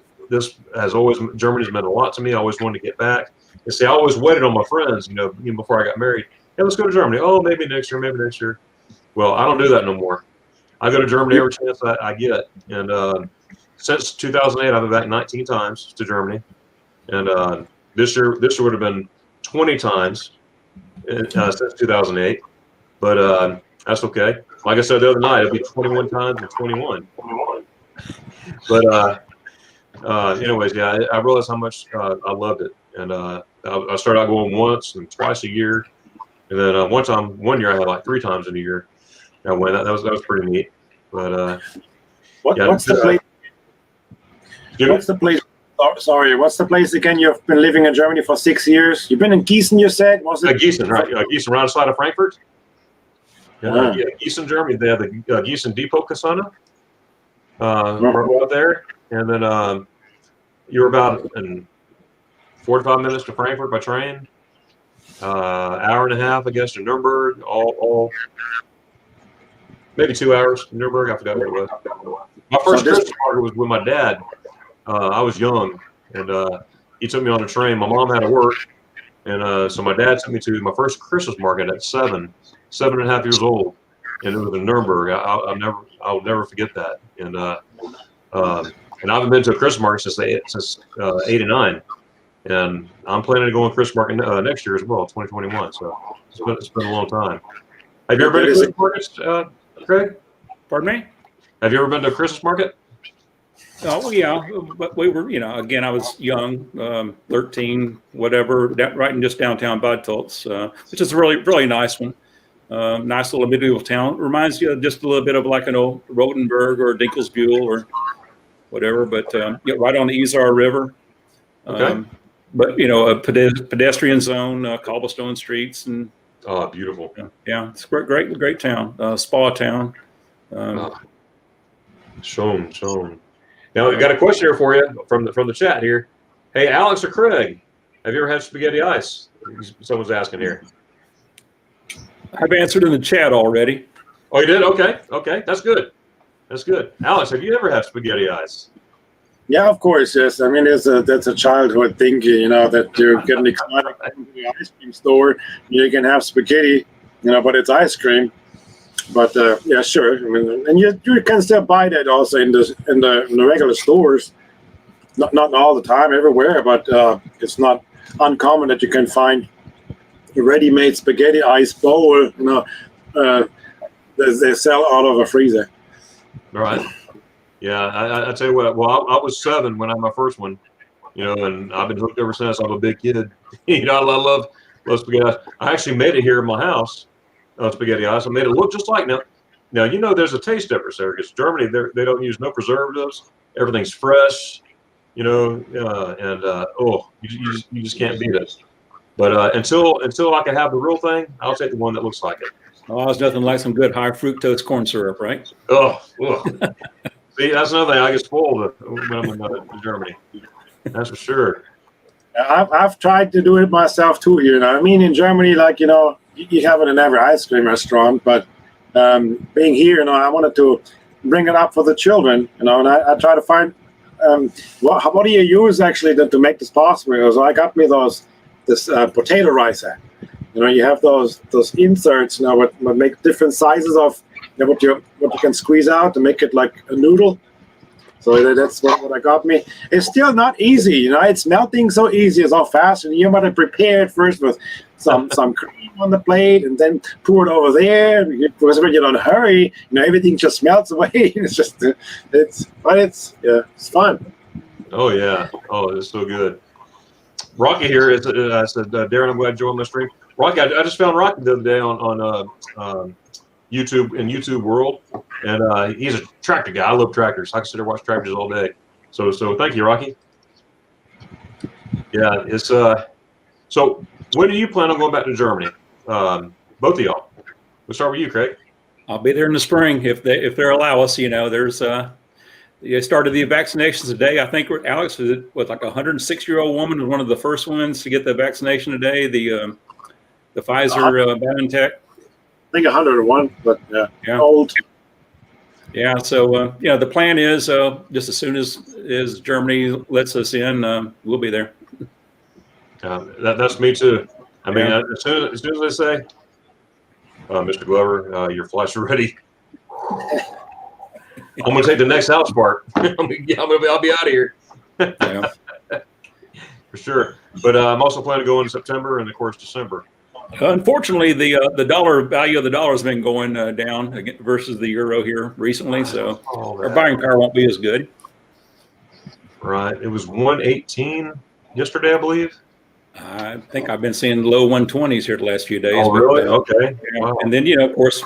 has always, Germany's meant a lot to me. I always wanted to get back. And see, I always waited on my friends, even before I got married. Hey, let's go to Germany. Oh, maybe next year. Well, I don't do that no more. I go to Germany every chance I get. And since 2008, I've been back 19 times to Germany. And this year would have been 20 times since 2008. But that's okay. Like I said the other night, it'll be 21 times in 21. But anyways, I realized how much I loved it. And I started out going once and twice a year. And then one year I had like 3 times in a year. I went. That was pretty neat. But what's the place? What's the place? Sorry, what's the place again? You've been living in Germany for 6 years. You've been in Gießen, you said? Was it? Gießen, right? Gießen, right outside of Frankfurt. Gießen, Germany. They have the Gießen Depot Kaserne. Right out there, and then you're about in 45 minutes to Frankfurt by train. Hour and a half, I guess, to Nuremberg. All maybe 2 hours to Nuremberg. I forgot what it was. My first Christmas party was with my dad. I was young, and he took me on a train. My mom had to work, and so my dad took me to my first Christmas market at 7.5 years old. and it was in Nuremberg. I'll never forget that. And I haven't been to a Christmas market since '89, and I'm planning to go on Christmas market next year as well, 2021. So it's been a long time. Have you ever been to Christmas markets, Craig? Pardon me? Have you ever been to a Christmas market? Oh, yeah, but we were, again, I was young, 13, whatever, right in just downtown Bad Tolz, which is a really, really nice one. Nice little medieval town. Reminds you of just a little bit of like an old Rotenburg or Dinkelsbühl or whatever, but right on the Isar River. Okay. But, a pedestrian zone, cobblestone streets. And Oh, beautiful. yeah, it's a great town, spa town. Shown. Now, I got a question here for you from the chat here. Hey, Alex or Craig, have you ever had spaghetti ice? Someone's asking here. I've answered in the chat already. Oh, you did? Okay. That's good. Alex, have you ever had spaghetti ice? Yeah, of course, yes. I mean, that's a childhood thing, that you're getting excited to the ice cream store. You can have spaghetti, but it's ice cream. But yeah, sure. I mean, and you can still buy that also in the regular stores. Not all the time, everywhere, but it's not uncommon that you can find a ready-made spaghetti ice bowl. They sell out of a freezer. All right. Yeah, I tell you what. Well, I was 7 when I had my first one, and I've been hooked ever since. I'm a big kid. I love spaghetti ice. I actually made it here in my house. Spaghetti ice. I made it look just like now. There's a taste difference there because Germany they don't use no preservatives. Everything's fresh, you just can't beat it. But until I can have the real thing, I'll take the one that looks like it. Oh, it's nothing like some good high fructose corn syrup, right? Oh. See, that's another thing. I get spoiled when I'm in Germany. That's for sure. I've tried to do it myself too. I mean, in Germany, you have it in every ice cream restaurant, but being here, I wanted to bring it up for the children, and I try to find what do you use actually to make this possible? So I got me this potato ricer. You have those inserts, what make different sizes of what you can squeeze out to make it like a noodle. So that's what I got me. It's still not easy, It's melting so easy, so fast, and you might have prepared first with some cream on the plate, and then pour it over there. Because when you don't hurry, everything just melts away. It's fun. Oh yeah. Oh, it's so good. Rocky here is. I said, Darren, I'm glad you joined my stream. Rocky, I just found Rocky the other day on YouTube in YouTube World, and he's a tractor guy. I love tractors. I can sit there and watch tractors all day. So thank you, Rocky. Yeah, it's so when do you plan on going back to Germany? Both of y'all. We'll start with you, Craig. I'll be there in the spring if they allow us. There's they started the vaccinations today. I think Alex was like a 106-year-old woman was one of the first ones to get the vaccination today. The Pfizer BioNTech. I think 101, but yeah. Old. Yeah, so the plan is just as soon as Germany lets us in, we'll be there. That's me too. I mean, as soon as they say, Mr. Glover, your flights are ready. I'm going to take the next house part. I'll be out of here. Yeah. For sure. But I'm also planning to go in September and, of course, December. Unfortunately, the dollar value of the dollar has been going down versus the euro here recently, so our buying power won't be as good. Right. It was 118 yesterday, I believe. I think I've been seeing low 120s here the last few days. Oh, really? Okay. Yeah. Wow. And then, of course,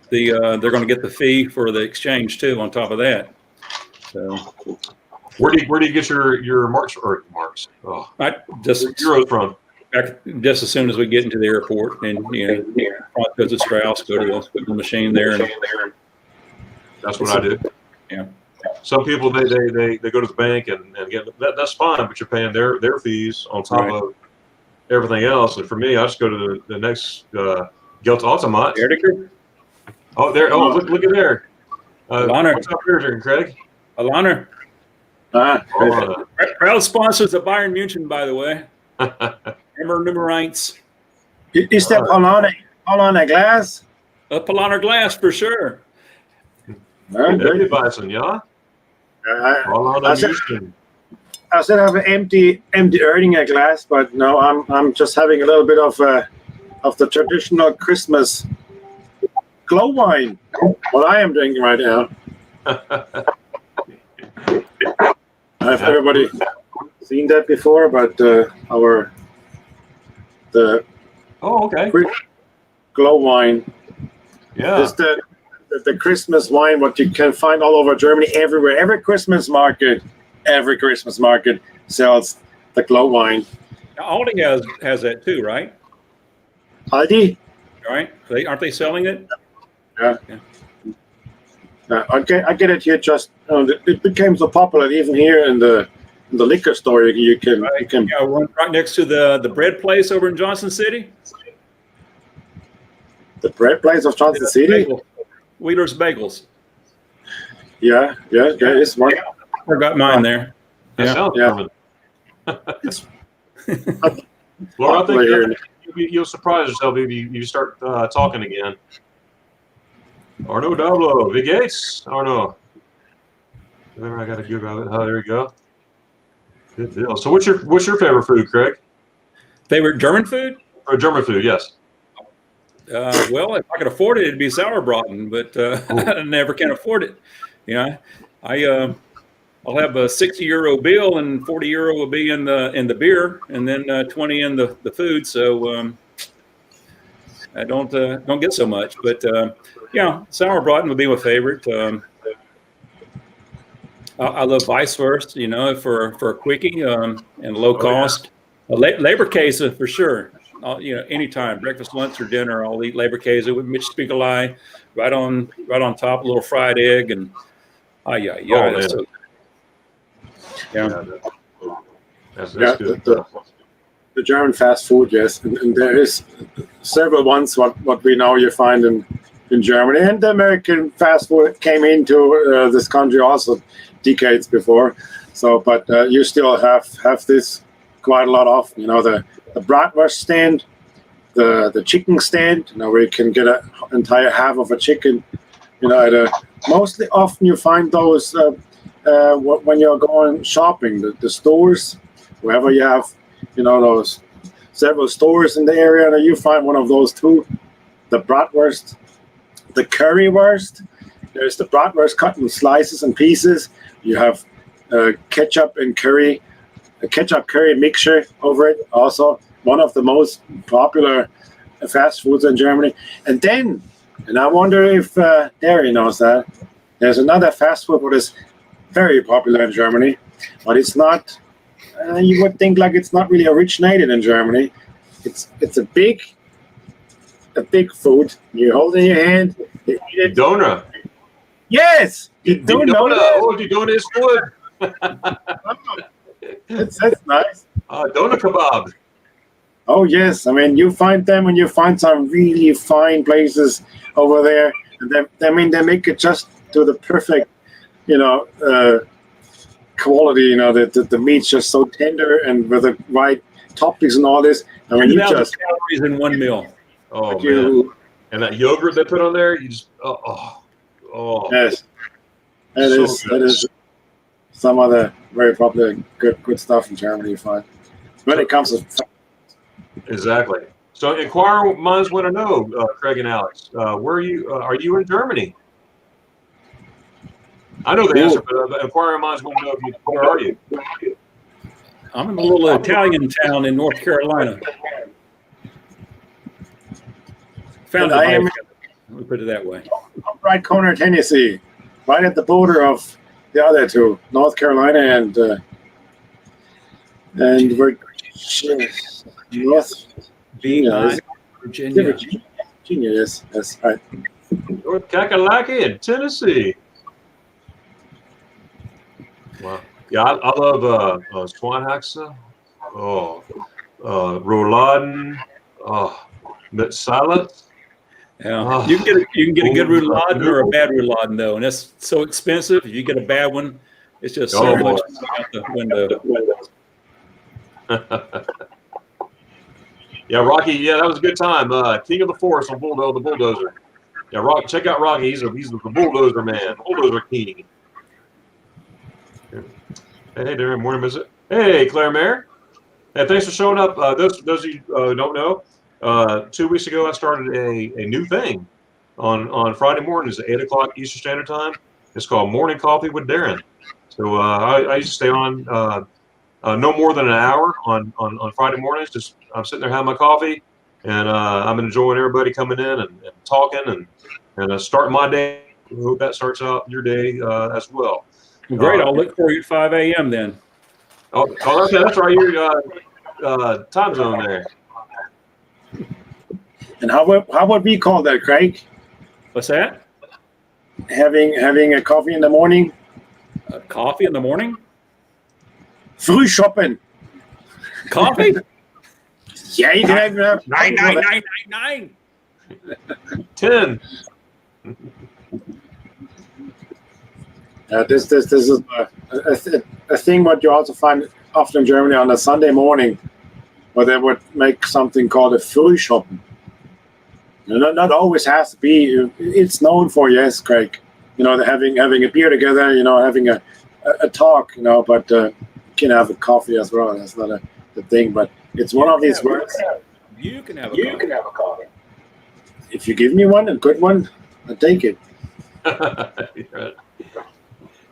they're going to get the fee for the exchange too on top of that. So, where do you get your marks? Oh, I just euros from? Just as soon as we get into the airport, and go to Strauss, go to the machine there. That's what I do. Yeah. Some people they go to the bank and get that's fine, but you're paying their fees on top of everything else. And for me, I just go to the next Geldautomat. Oh, there! Oh, look at there. What's up here, Craig? Alaner. Proud sponsors of Bayern München, by the way. Nummer 1. Is that Alaner glass? Paulaner glass for sure. Very good. Heavy Weizen, ja? I I still have an empty Erdinger glass, but no, I'm just having a little bit of the traditional Christmas glow wine. What I am drinking right now. Have everybody seen that before? But the Oh, okay. glow wine Yeah. is the Christmas wine what you can find all over Germany, everywhere. Every Christmas market sells the glow wine. Aldi has that too, right? Aldi. Right? Aren't they selling it? Yeah. I get it here. Just it became so popular even here in the liquor store. You can Yeah, one right next to the bread place over in Johnson City. the bread place of Johnson City. Wheeler's Bagels. Yeah, it's one. Forgot mine there. That Yeah. sounds Yeah. German. Well, I Popular here. think you'll surprise yourself if you start talking again. Arno Dablo, wie geht's? Arno. There, I got a good of it. Oh, there you go. Good deal. So, what's your favorite food, Craig? Favorite German food? Or German food? Yes. Well, if I could afford it, it'd be sauerbraten, but I never can afford it. You know, I'll have a €60 bill and €40 will be in the beer, and then 20 in the food. So I don't get so much, but yeah, sauerbraten would be my favorite. I love Weisswurst, you know, for a quickie and low cost. Leberkäse for sure. You know, anytime, breakfast, lunch, or dinner, I'll eat Leberkäse with Mitch Spiegelei, right on top, a little fried egg, and yeah. Man. So, yeah. That's Yeah, good. the German fast food, yes, and there is several ones what we know you find in Germany, and the American fast food came into this country also decades before. So, but you still have this quite a lot of, you know, the bratwurst stand, the chicken stand, you know, where you can get an entire half of a chicken. You know, mostly often you find those when you're going shopping, the stores, wherever you have, you know, those several stores in the area, and you find one of those too. The bratwurst, the currywurst. There's the bratwurst cut in slices and pieces. You have ketchup and curry, a ketchup curry mixture over it. Also, one of the most popular fast foods in Germany. And then, and I wonder if Derry knows that, there's another fast food that is very popular in Germany, but it's not. You would think like it's not really originated in Germany. It's a big food. You hold it in your hand. You eat it. Donut. Yes, you do know that. Oh, die Donut is good. That's nice. Donut kebab. Oh yes, I mean you find them and you find some really fine places over there. And they make it just to the perfect, you know, quality. You know, the meat's just so tender and with the right toppings and all this. I mean, you 2,000 just calories in one meal. Oh man. you And that yogurt they put on there, you just yes, that So is good. that is some other very popular good stuff in Germany. You find when it comes to Exactly. So inquirer minds want to know, Craig and Alex, where are you in Germany? I know the answer, but inquirer minds want to know where are you? I'm in a little Italian town in North Carolina. Found I am it. Let me put it that way. right corner, Tennessee, right at the border of the other two, North Carolina and we're North Virginia. Virginia, yes, right. North Kakalaki in Tennessee. Wow. Yeah, I love Schweinhaxe. Oh, Rouladen. Oh, mit salad. Yeah. You can get a good rouladen or a bad rouladen though, and that's so expensive. If you get a bad one, it's just so boy. much out the window. Yeah, Rocky. Yeah, that was a good time. King of the Forest on the Bulldozer. Yeah, Rock. Check out Rocky. He's the bulldozer man. Bulldozer king. Hey, Darren. Morning visit. Hey, Claire Mayer. Hey, thanks for showing up. Those of you who don't know, 2 weeks ago I started a new thing on Friday mornings at 8 o'clock Eastern Standard Time. It's called Morning Coffee with Darren. So I used to stay on no more than an hour on Friday mornings. Just I'm sitting there having my coffee, and I'm enjoying everybody coming in and talking and starting my day. I hope that starts out your day as well. Great. I'll look for you at 5 a.m. then. Oh, okay, that's right. Your time zone there. And how would we call that, Craig? What's that? Having a coffee in the morning? Coffee in the morning? Frühshoppen. Coffee? Yeah, you can have 9. 10. This is a thing what you also find often in Germany on a Sunday morning, where they would make something called a Frühshoppen. Not always has to be. It's known for, yes, Craig. Having a beer together. Having a talk. But you can have a coffee as well. That's not the thing. But it's one of these words. You can have a coffee. If you give me one, a good one, I'll take it.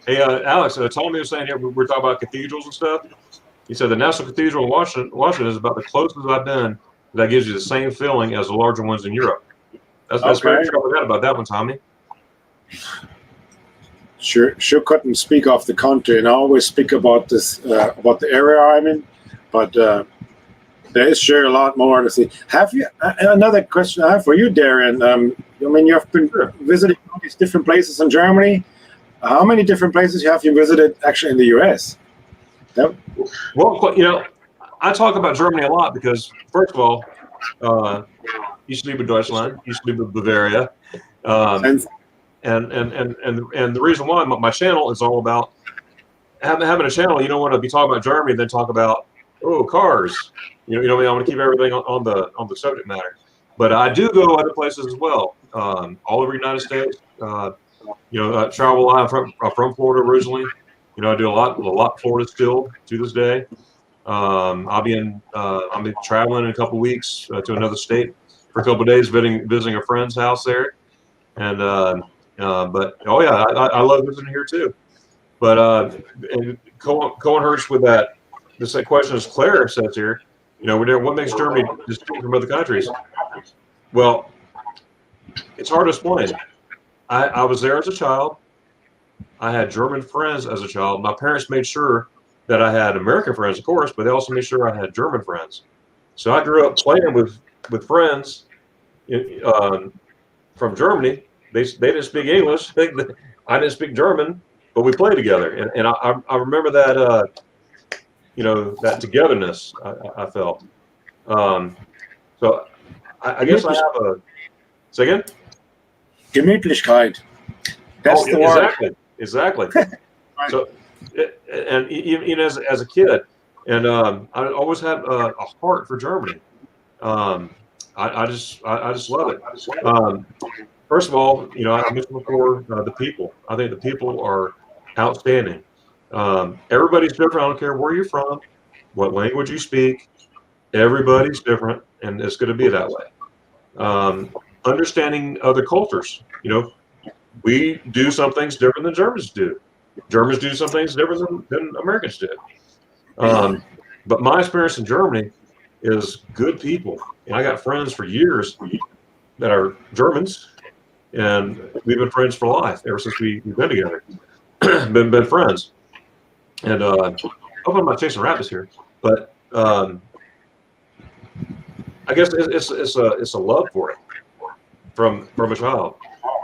Hey, Alex, Tommy was saying here, we're talking about cathedrals and stuff. He said the National Cathedral in Washington is about the closest I've been that gives you the same feeling as the larger ones in Europe. That's Okay. very true. I forgot about that one, Tommy. Sure couldn't speak of the country, and I always speak about this, about the area I'm in, but there is sure a lot more to see. Have you, another question I have for you, Darren, you've been visiting all these different places in Germany. How many different places have you visited actually in the US? Yep. Well, I talk about Germany a lot because, first of all, ich liebe Deutschland, ich liebe Bavaria. And the reason why my channel is all about having a channel, you don't want to be talking about Germany and then talk about cars. I want to keep everything on the subject matter. But I do go other places as well, all over the United States. I travel a lot. I'm from Florida originally. I do a lot Florida still to this day. I'll be traveling in a couple weeks to another state for a couple of days, visiting a friend's house there. And but I love visiting here too. But and Cohen-Hurst with that. This question, as Claire says here, what makes Germany distinct from other countries? Well, it's hard to explain. I was there as a child. I had German friends as a child. My parents made sure that I had American friends, of course, but they also made sure I had German friends. So I grew up playing with friends from Germany. They didn't speak English. I didn't speak German, but we played together. And I remember that, that togetherness I felt. So I guess I have a, say again? Gemütlichkeit. That's the word. Exactly. So, and even as a kid, and I always had a heart for Germany. I just love it. First of all, I mentioned before the people. I think the people are outstanding. Everybody's different. I don't care where you're from, what language you speak. Everybody's different, and it's going to be that way. Understanding other cultures. We do some things different than Germans do. Germans do some things different than Americans do. But my experience in Germany is good people. And I got friends for years that are Germans, and we've been friends for life ever since we've been together. been friends. And I hope I'm not chasing rabbits here, but I guess it's a love for it from a child.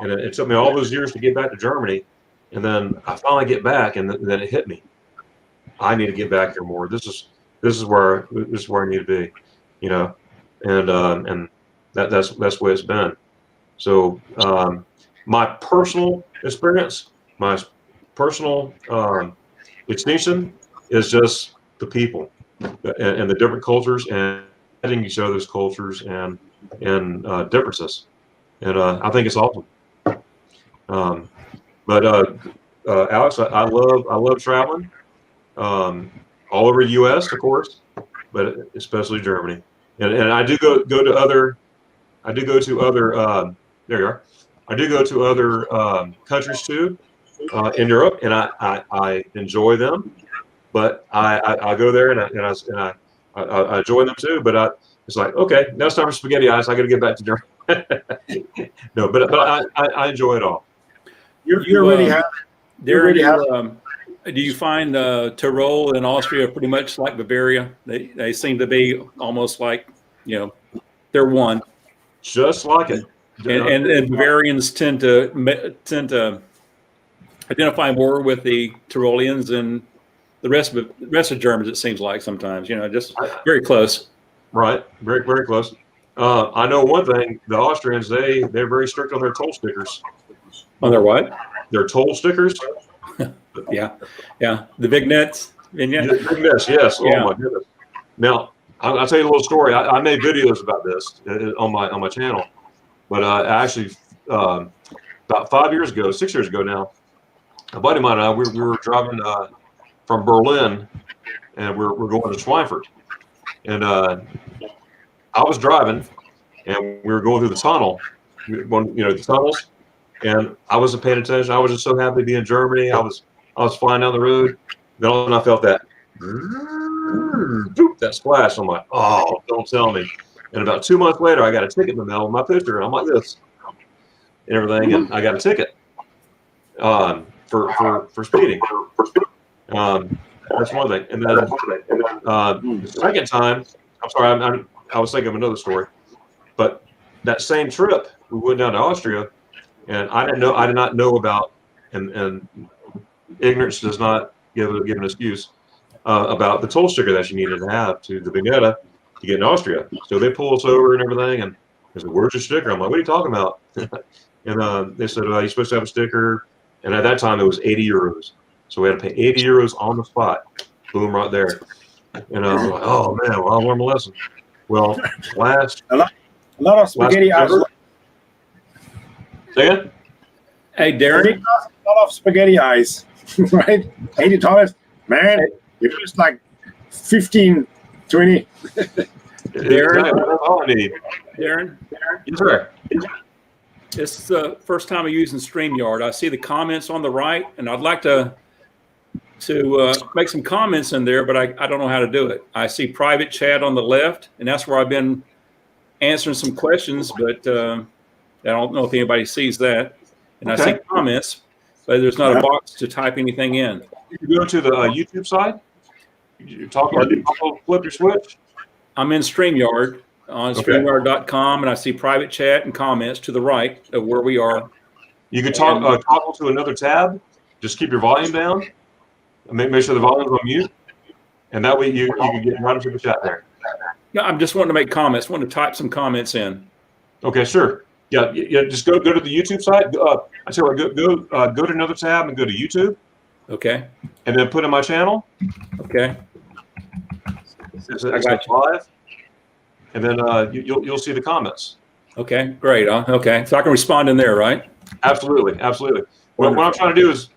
And it took me all those years to get back to Germany, and then I finally get back, and then it hit me. I need to get back here more. This is where I need to be, and that's the way it's been. So my personal experience, my personal distinction is just the people and the different cultures and adding each other's cultures and differences. and I think it's awesome. But Alex, I love traveling, all over the U.S. of course, but especially Germany, and I do go to other. I do go to other. There you are. I do go to other countries too, in Europe, and I enjoy them. But I go there and I enjoy them too. But it's like, okay, now it's time for spaghetti eyes. I got to get back to Germany. No, but I enjoy it all. You really have. Darren, do you find Tyrol and Austria pretty much like Bavaria? They seem to be almost like, they're one. Just like it. And Bavarians tend to identify more with the Tyroleans and the rest of Germans. It seems like sometimes, just very close. Right, very very close. I know one thing: the Austrians they're very strict on their toll stickers. On their what? Their toll stickers. Yeah. The vignettes. Vignettes, yes. Yeah. Oh my goodness. Now I'll tell you a little story. I made videos about this on my channel, but I actually about 6 years ago now, a buddy of mine and I we were driving from Berlin, and we're going to Schweinfurt, and I was driving, and we were going through the tunnel, the tunnels, and I wasn't paying attention. I was just so happy to be in Germany. I was flying down the road, then all of a sudden I felt that splash. I'm like, oh, don't tell me. And about 2 months later, I got a ticket in the mail with my picture, and I'm like this and everything, and I got a ticket for speeding. That's one thing. And then the second time, I'm sorry, I was thinking of another story, but that same trip, we went down to Austria, and I did not know about, and ignorance does not give an excuse about the toll sticker that you needed to have to the Vignetta to get in Austria. So they pull us over and everything, and they said, "Where's your sticker?" I'm like, "What are you talking about?" And they said, "You're supposed to have a sticker," and at that time it was 80 euros. So we had to pay 80 euros on the spot. Boom, right there. And I was like, oh man, well, I learned my lesson. Well, a lot of spaghetti eyes. Say it? Hey, Darren. A lot of spaghetti eyes, right? $80, man. It was like 15, 20. Darren, that's all I need. Darren. Yes, sir. This is the first time I'm using StreamYard. I see the comments on the right, and I'd like to make some comments in there, but I don't know how to do it. I see private chat on the left, and that's where I've been answering some questions, but I don't know if anybody sees that. And okay. I see comments, but there's not a box to type anything in. You go to the YouTube side. You flip your switch. I'm in StreamYard on StreamYard.com, and I see private chat and comments to the right of where we are. You could toggle to another tab. Just keep your volume down. Make sure the volume's on mute, and that way you can get right into the chat there. No, I'm just wanting to make comments. Want to type some comments in. Okay, sure. Yeah. Just go to the YouTube site. I tell you what, go to another tab and go to YouTube. Okay. And then put in my channel. Okay. I got you live. And then you'll see the comments. Okay, great. Okay, so I can respond in there, right? Absolutely. What I'm trying to do is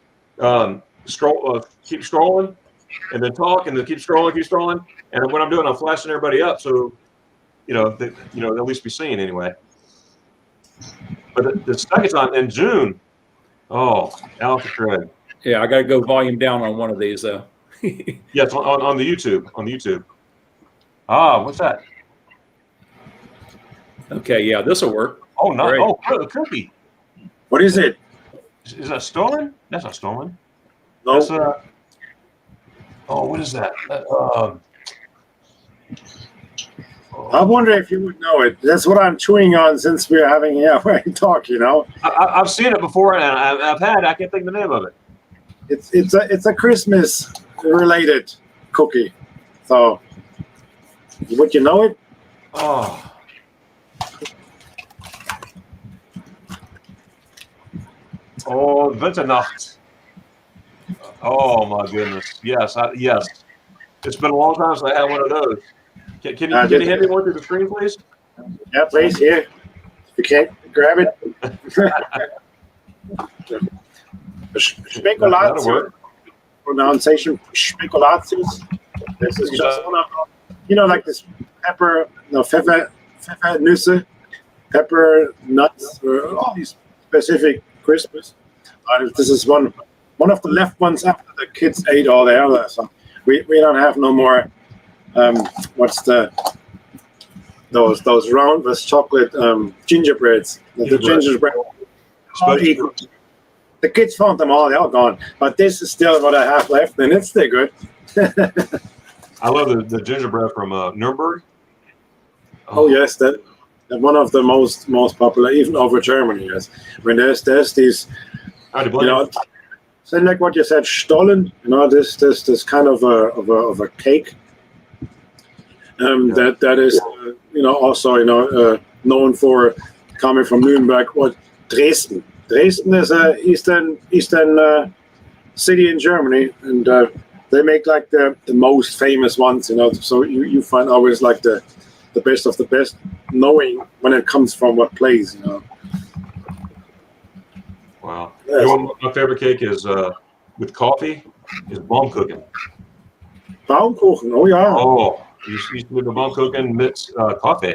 keep scrolling, and then talk, and then keep scrolling. And what I'm doing, I'm flashing everybody up, so they'll at least be seen anyway. But the second time in June, Alex Craig. Yeah, I got to go volume down on one of these though. Yes, on the YouTube. On the YouTube. What's that? Okay, yeah, this will work. Oh, no! Great. Oh, a cookie. What is it? Is that stolen? That's not stolen. No. That's, what is that? I wonder if you would know it. That's what I'm chewing on since we're having a talk. I've seen it before, and I can't think of the name of it. It's a Christmas related cookie. So, would you know it? Winternacht. Oh my goodness! Yes, yes. It's been a long time since I had one of those. Can you hit me one through the screen, please? Yeah, please. Here, you can. grab it. That'll Speculatius, work. pronunciation Speculatius. This is just one of, like this pepper, pfeffer nüsse, pepper nuts, all these specific crisps. This is one of the left ones after the kids ate all the other. So we don't have no more. What's those round with chocolate gingerbreads? The gingerbread. The kids found them all; they're all gone. But this is still what I have left, and it's still good. I love the gingerbread from Nuremberg. Oh yes, that one of the most popular, even over Germany. Yes, when there's these, so like what you said, Stollen. This kind of a cake. That is also known for coming from Nuremberg. What Dresden? Dresden is a eastern city in Germany, and they make like the most famous ones. So you find always like the best of the best, knowing when it comes from what place. Wow. Yes. My favorite cake is with coffee. Is Baumkuchen. Baumkuchen. Oh yeah. Oh, you used to do the Baumkuchen mix coffee.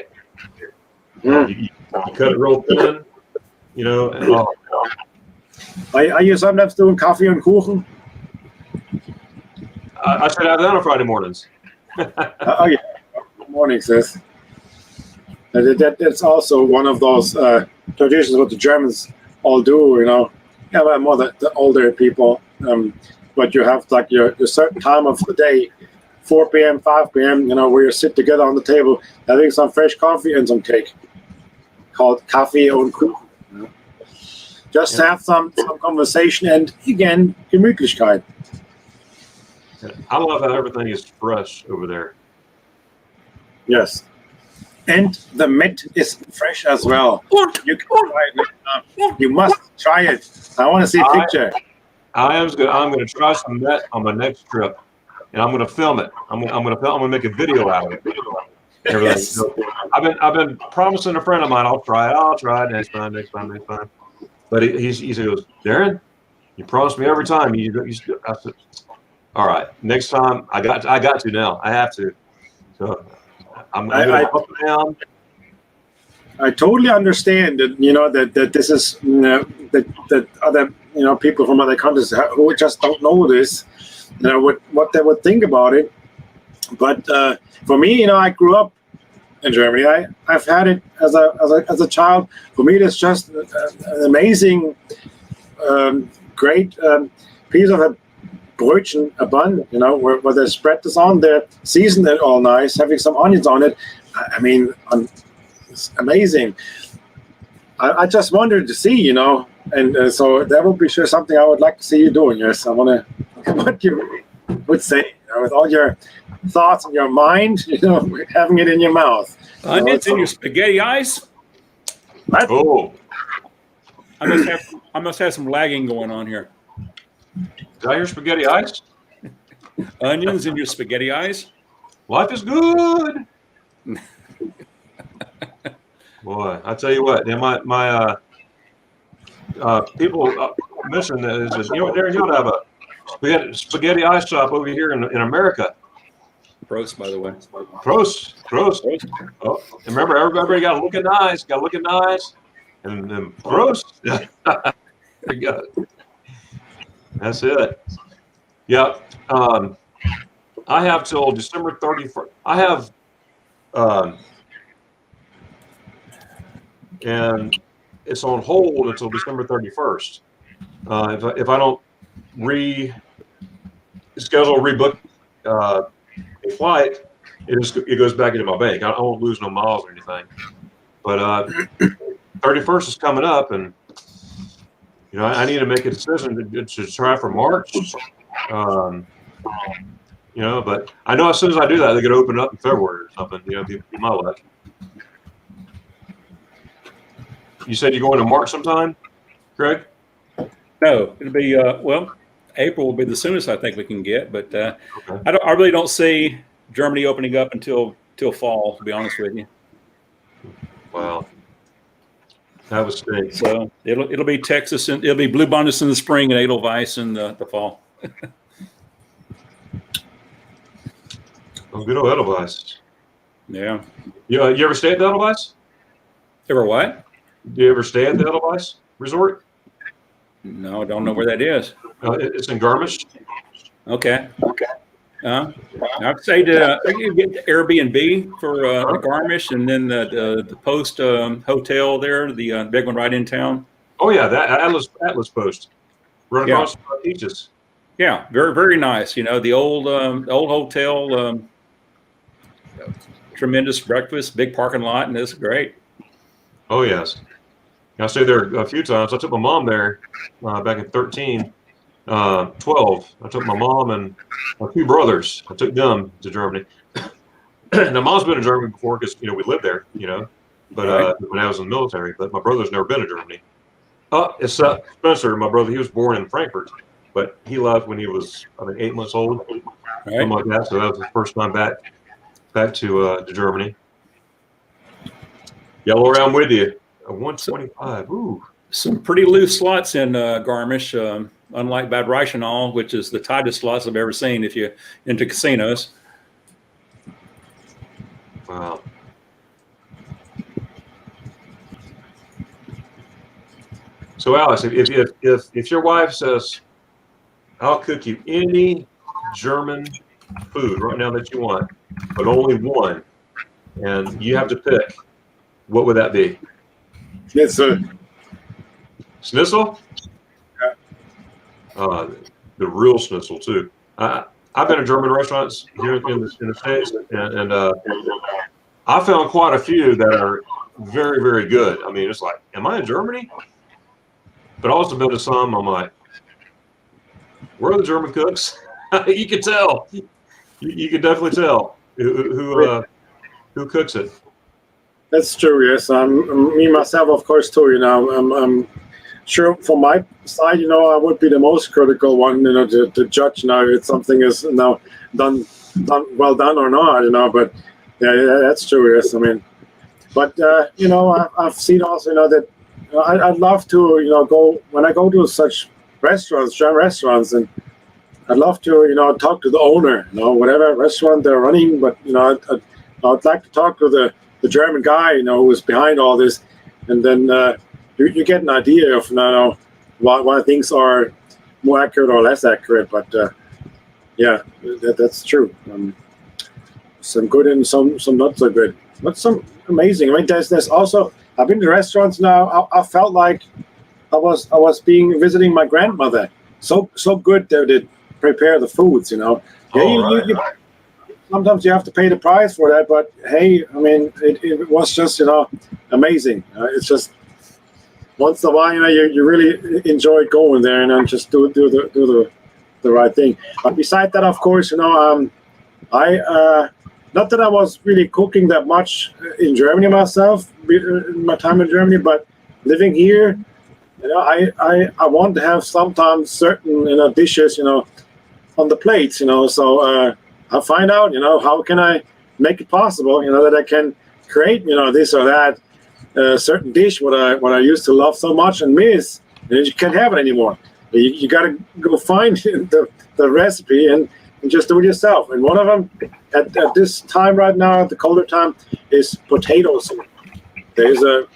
Mm. You cut it real thin. And, Are you sometimes doing coffee and kuchen? I should have that on Friday mornings. Oh yeah. Good morning, sis. That's also one of those traditions what the Germans all do. Yeah, more the older people. But you have like your certain time of the day, 4 p.m., 5 p.m. Where you sit together on the table having some fresh coffee and some cake, called Kaffee und Kuchen. Just have some conversation and again Gemütlichkeit. I love how everything is fresh over there. Yes. And the Met is fresh as well. You can try it. You must try it. I want to see a picture. I'm going to try some Met on my next trip, and I'm going to film it. I'm going to make a video out of it. Yes. I've been promising a friend of mine I'll try it next time. But he goes, Darren, you promise me every time. I said, all right, next time I got to now. I have to. So I'm going to put it down. I totally understand that that this is that other people from other countries who just don't know this, what they would think about it. But for me, I grew up in Germany. I've had it as a child. For me, it's just an amazing, great piece of a Brötchen, a bun. Where they spread this on, they season it all nice, having some onions on it. I mean, it's amazing. I just wanted to see, and so that would be sure something I would like to see you doing. Yes, I want to. What you would say with all your thoughts in your mind, having it in your mouth. Onions in your spaghetti ice? Oh, I must have some lagging going on here. did I hear spaghetti ice? Onions in your spaghetti ice? Life is good. Boy, I tell you what, my people mentioned that is, Darren, you ought to have a spaghetti ice shop over here in America. Prost, by the way. Prost. Oh, remember, everybody got looking nice, and then prost. There you go. That's it. Yeah. I have till December 31st. I have, and it's on hold until December 31st. If I don't rebook a flight, it goes back into my bank. I won't lose no miles or anything. But 31st is coming up, and I need to make a decision to try for March. But I know as soon as I do that, they could open up in February or something. Be my luck. You said you're going to March sometime, Greg? No, it'll be April will be the soonest I think we can get, but Okay. I really don't see Germany opening up until fall. To be honest with you. Wow. That was stink. So it'll be Texas and it'll be Bluebonnets in the spring and Edelweiss in the fall. Oh, good old Edelweiss. Yeah. You ever stay at the Edelweiss? Ever what? Do you ever stay at the Edelweiss Resort? No, I don't know where that is. It's in Garmisch. Okay. I'd say you get the Airbnb for the Garmisch and then the Post hotel there, the big one right in town. Oh yeah, that Atlas Post, right across from Peaches. Yeah, very very nice. You know, the old hotel, tremendous breakfast, big parking lot, and it's great. Oh yes, I stayed there a few times. I took my mom there back in 13, 12. I took my mom and my two brothers. I took them to Germany. Now, mom's been in Germany before because we lived there. But when I was in the military. But my brother's never been to Germany. It's Spencer, my brother. He was born in Frankfurt, but he left when he was 8 months old, something like that. So that was his first time back to Germany. Yellow around with you. 125. Ooh. Some pretty loose slots in Garmisch, unlike Bad Reichenau, which is the tightest slots I've ever seen if you're into casinos. Wow. So Alex, if your wife says, "I'll cook you any German food right now that you want, but only one," and you have to pick, what would that be? Schnitzel. Schnitzel? Yeah. The real schnitzel too. I've been in German restaurants here in the States, and I found quite a few that are very, very good. I mean, it's like, am I in Germany? But also been to some, I'm like, where are the German cooks? You can tell. You can definitely tell who cooks it. That's true. Yes, me myself, of course, too. I'm sure from my side, I would be the most critical one, to judge now if something is now done well done or not, But yeah, that's true. Yes, I mean, but I've seen also, that I'd love to, go when I go to such restaurants, German restaurants, and I'd love to, talk to the owner, whatever restaurant they're running. But I'd like to talk to the German guy, who's behind all this, and then you get an idea of why things are more accurate or less accurate. But yeah, that's true. Some good and some not so good, but some amazing. I mean, there's also, I've been to restaurants now. I felt like I was visiting my grandmother. So good they prepare the foods. Sometimes you have to pay the price for that, but hey, I mean, it was just amazing. It's just once in a while, you really enjoy going there and just do the right thing. But besides that, of course, I not that I was really cooking that much in Germany myself, in my time in Germany, but living here, I want to have sometimes certain dishes on the plates, so I find out how can I make it possible that I can create this or that certain dish what I used to love so much and miss, and you can't have it anymore. You got to go find the recipe and just do it yourself. And one of them at this time right now, at the colder time, is potato soup. There's a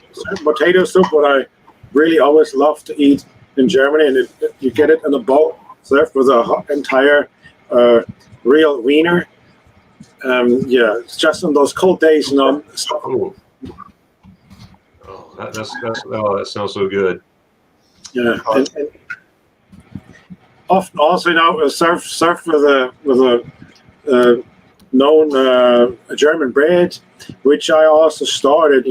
potato soup what I really always love to eat in Germany, and you get it in a bowl served with an entire real wiener. Yeah, it's just on those cold days, Oh, that sounds so good. Yeah, and often also served with a known German bread, which I also started.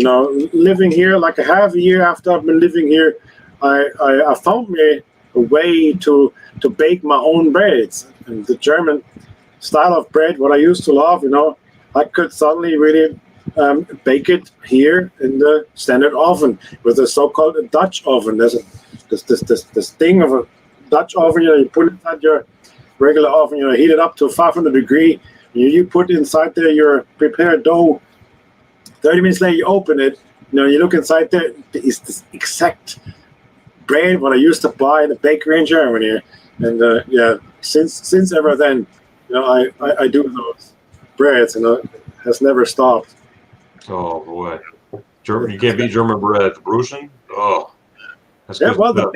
Living here like a half a year after I've been living here, I found me a way to bake my own breads. And the German style of bread, what I used to love, I could suddenly really bake it here in the standard oven with a so-called Dutch oven. There's this thing of a Dutch oven, you put it inside your regular oven, heat it up to 500 degrees. You put inside there your prepared dough. 30 minutes later, you open it, you look inside there, it's this exact bread what I used to buy in the bakery in Germany, and since ever then, I do those breads, and it has never stopped. Oh boy, German! You can't beat German bread. The Bruschen. Oh, that's Yeah, good well, stuff.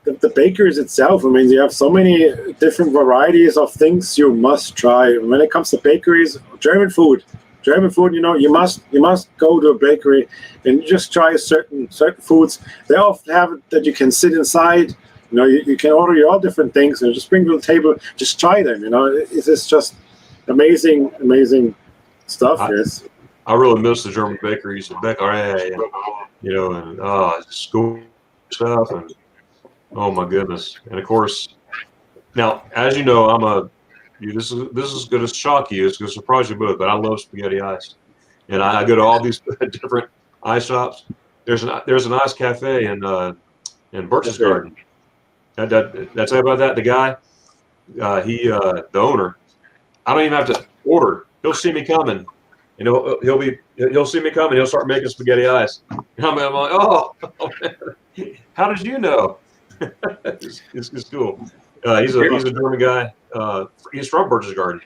the bakeries itself. I mean, you have so many different varieties of things you must try. When it comes to bakeries, German food, you must go to a bakery and just try certain foods. They often have it that you can sit inside. You can order all different things and just bring to the table. Just try them. It's just amazing stuff. Yes. I really miss the German bakeries and Bäckerei, and school stuff, and oh my goodness. And of course, now as you know, this is going to shock you. It's going to surprise you both, but I love spaghetti ice, and I go to all these different ice shops. There's an ice cafe in Birch's Garden. That's about that. The guy, the owner. I don't even have to order. He'll see me coming. He'll see me coming. He'll start making spaghetti ice. And I'm like, oh man, how did you know? It's cool. He's a German guy. He's from Birch's Garden,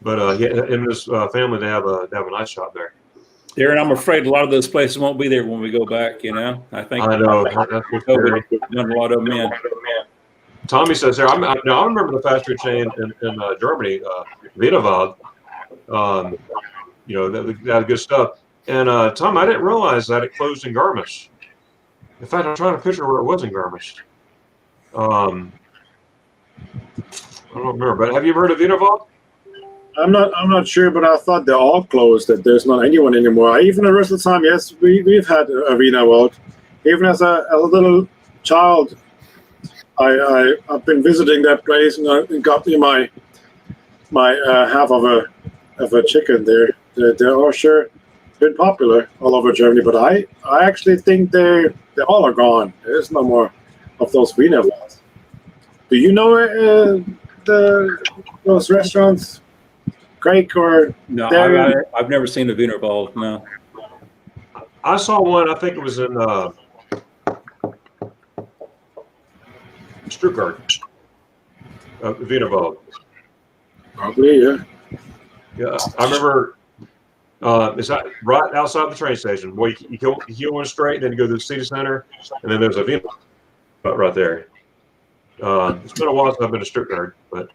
but him and his family they have an ice shop there. Darren, I'm afraid a lot of those places won't be there when we go back. I think I know. That's what's scary. done a lot of them in. Tommy says there. I remember the fast food chain in Germany, Wienerwald. They had good stuff. And Tom, I didn't realize that it closed in Garmisch. In fact, I'm trying to picture where it was in Garmisch. I don't remember, but have you ever heard of Wienerwald? I'm not sure, but I thought they all closed. That there's not anyone anymore. Even at Rüsselsheim, yes, we've had a Wienerwald. Even as a little child, I've been visiting that place, and it got me my half of a chicken there. They're all sure been popular all over Germany, but I actually think they all are gone. There's no more of those Wienerwalds. Do you know those restaurants, Craig, or No, Darren? I've never seen a Wienerwald. No. I saw one. I think it was in Stuttgart. Wienerwald. Probably, yeah. Yeah, I remember. It's right outside the train station. Well, you go one straight, and then you go to the city center, and then there's a Wienerwald right there. It's been a while since I've been to Stuttgart, but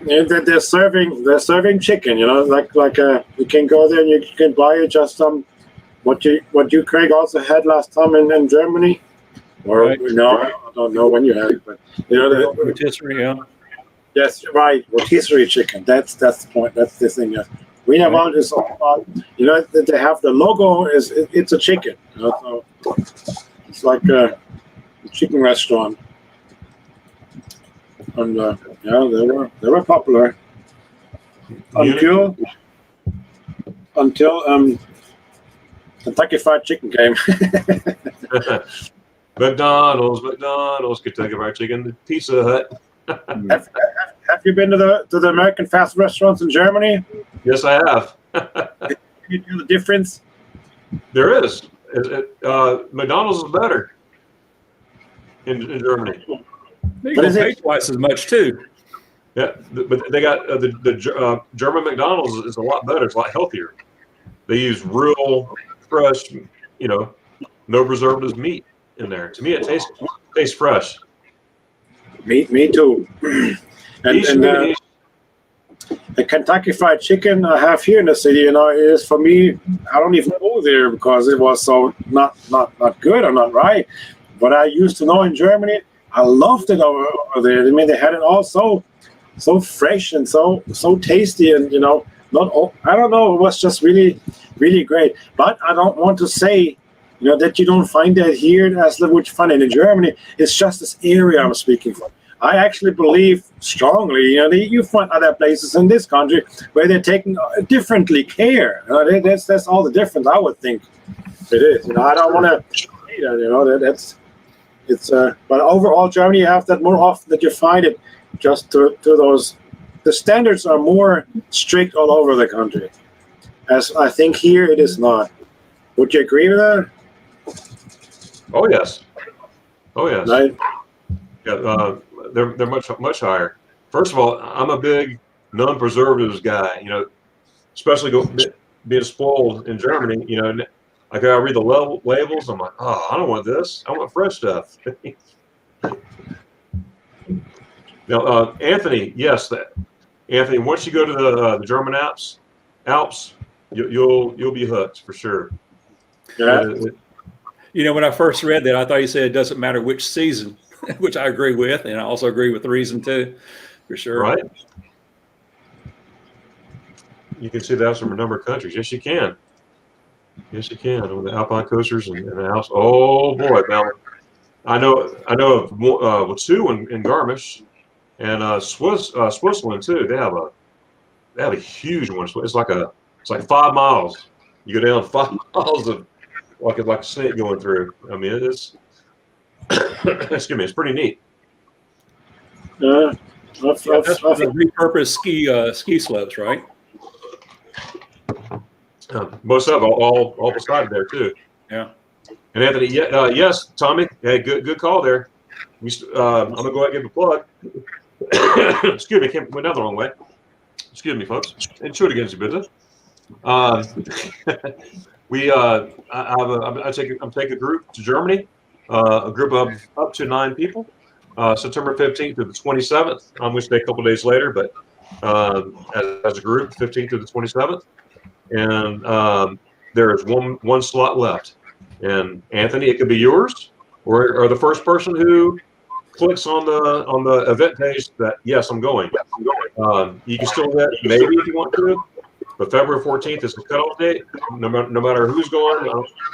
And they're serving chicken. Like you can go there and you can buy just what you Craig also had last time in Germany, or Right. I don't know when you had it, but Rotisserie, yeah. yes, right, rotisserie chicken. That's the point. That's the thing. Yes. Wienerwald is all about, that they have the logo it's a chicken. So it's like a chicken restaurant. And they were popular until Kentucky Fried Chicken came. McDonald's, Kentucky Fried Chicken, Pizza Hut. Have you been to the American fast restaurants in Germany? Yes, I have. Can you feel the difference? There is. McDonald's is better in Germany. You But can is it- pay twice as much too. Yeah, but they got the German McDonald's is a lot better. It's a lot healthier. They use real, fresh, no preservatives meat in there. To me, it tastes fresh. Me too. And the Kentucky Fried Chicken I have here in the city, is for me. I don't even go there because it was so not good or not right. But I used to know in Germany, I loved it over there. I mean, they had it all so fresh and so tasty, and I don't know. It was just really, really great. But I don't want to say, that you don't find that here as which fun in Germany. It's just this area I'm speaking from. I actually believe strongly, you find other places in this country where they're taking differently care. That's all the difference. I would think it is. I don't want to say that. It's but overall, Germany, you have that more often that you find it just to those. The standards are more strict all over the country, as I think here it is not. Would you agree with that? Oh yes. Oh yes. Right. Yeah, they're much higher. First of all, I'm a big non-preservatives guy. You know, especially being spoiled in Germany. You know, like I read the labels. I'm like, oh, I don't want this. I want fresh stuff. Now, Anthony, yes, Anthony. Once you go to the German Alps, you'll be hooked for sure. Yeah. You know, when I first read that, I thought you said it doesn't matter which season, which I agree with, and I also agree with the reason too, for sure. Right. You can see that from a number of countries. Yes, you can. Yes, you can. With the Alpine coasters and the Alps. Oh boy, now I know of two in Garmisch and Switzerland too. They have a huge one. It's like 5 miles. You go down 5 miles of like a snake going through. I mean, it's excuse me, it's pretty neat. That's the repurposed ski slopes, right? Most of all beside there too. Yeah. And Anthony, yes, Tommy, hey, good call there. I'm gonna go ahead and give a plug. Excuse me, went down the wrong way. Excuse me, folks. Entschuldigen Sie bitte. I'm taking a group to Germany, a group of up to 9 people, September 15th to the 27th. I'm going to stay a couple days later, but as a group, 15th to the 27th, and there is one slot left. And Anthony, it could be yours, or the first person who clicks on the event page that yes, I'm going. You can still get maybe if you want to. But February 14th is the cutoff date. No matter who's going,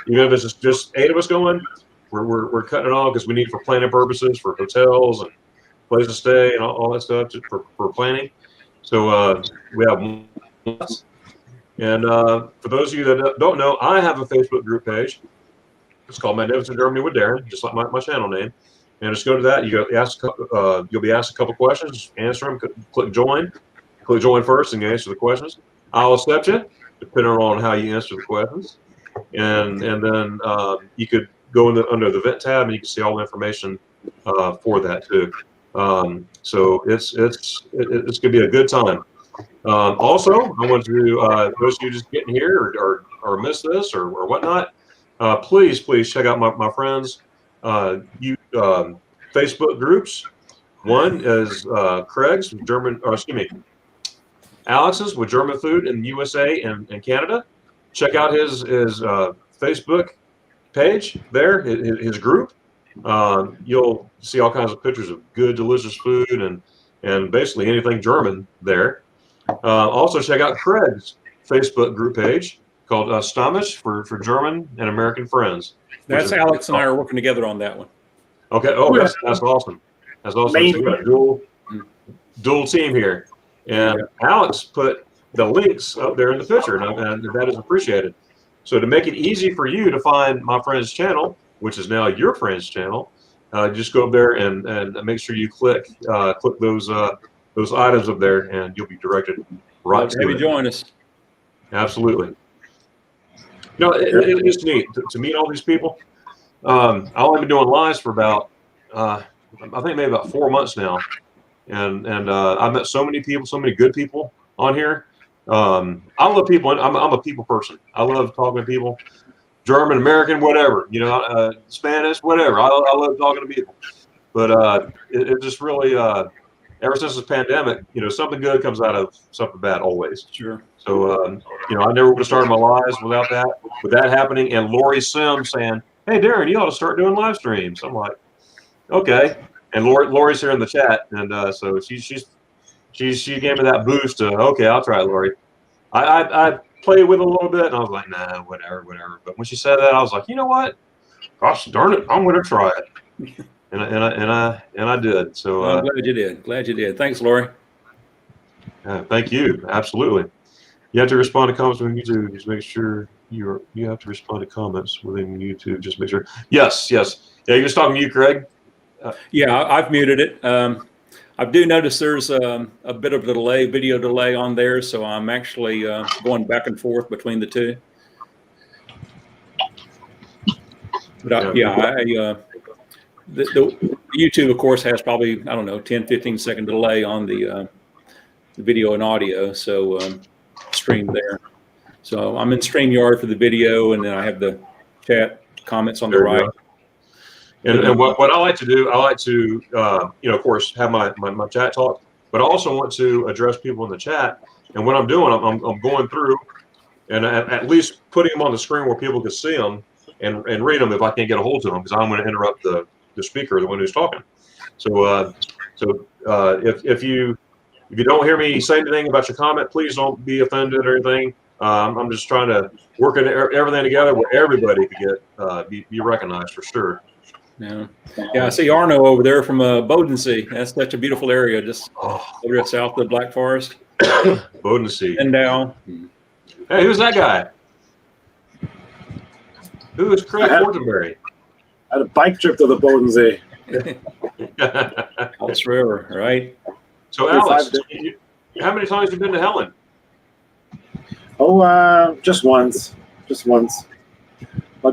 even if it's just 8 of us going, we're cutting it off because we need it for planning purposes, for hotels and place to stay and all that stuff for planning. So we have one. And for those of you that don't know, I have a Facebook group page. It's called Magnificent Germany with Darren, just like my channel name. And just go to that. You'll be asked a couple questions, answer them, click join. Click join first and you answer the questions. I'll accept you, depending on how you answer the questions, and then you could go under the event tab and you can see all the information for that too. So it's gonna be a good time. Also, I want to those of you just getting here or miss this or whatnot, please check out my friends' Facebook groups. One is Craig's German, or excuse me, Alex's with German food in the USA and Canada. Check out his Facebook page there, his group. You'll see all kinds of pictures of good, delicious food and basically anything German there. Also, check out Craig's Facebook group page called Stammisch for German and American friends. That's Alex and I are working together on that one. Okay. Oh, that's awesome. That's awesome. So we got a dual team here. And Alex put the links up there in the picture, and that is appreciated. So to make it easy for you to find my friend's channel, which is now your friend's channel, just go up there and make sure you click those items up there, and you'll be directed right to it. Maybe join us. Absolutely. No, it's neat to meet all these people. I've only been doing lives for about, I think maybe about 4 months now. And I've met so many people, so many good people on here. I love people. I'm a people person. I love talking to people, German, American, whatever, Spanish, whatever. I love talking to people. But it just really, ever since the pandemic, something good comes out of something bad always. Sure. So, I never would have started my lives without that happening. And Lori Sims saying, "Hey, Darren, you ought to start doing live streams." I'm like, okay. And Lori's here in the chat, and so she gave me that boost. Okay, I'll try it, Lori. I played with it a little bit, and I was like, nah, whatever. But when she said that, I was like, you know what? Gosh darn it, I'm going to try it. And I did. So I'm glad you did. Glad you did. Thanks, Lori. Thank you. Absolutely. You have to respond to comments within YouTube. Just make sure you have to respond to comments within YouTube. Just make sure. Yes. Yeah, you're just talking to you, Craig. Yeah, I've muted it. I do notice there's a bit of a delay, video delay on there, so I'm actually going back and forth between the two. But the YouTube, of course, has probably, I don't know, 10, 15-second delay on the video and audio. So stream there. So I'm in StreamYard for the video, and then I have the chat comments on the right. And what I like to do, I like to, of course, have my chat talk, but I also want to address people in the chat. And what I'm doing, I'm going through and at least putting them on the screen where people can see them and read them if I can't get a hold of them, because I'm going to interrupt the speaker, the one who's talking. So if you don't hear me say anything about your comment, please don't be offended or anything. I'm just trying to work everything together where everybody could get be recognized for sure. Yeah. I see Arno over there from Bodensee. That's such a beautiful area, just over there south of the Black Forest. Bodensee. And now. Hey, who's that guy? Who is Craig Fortenberry? I had a bike trip to the Bodensee. That's River, right? So, Alex, how many times have you been to Helen? Oh, just once. But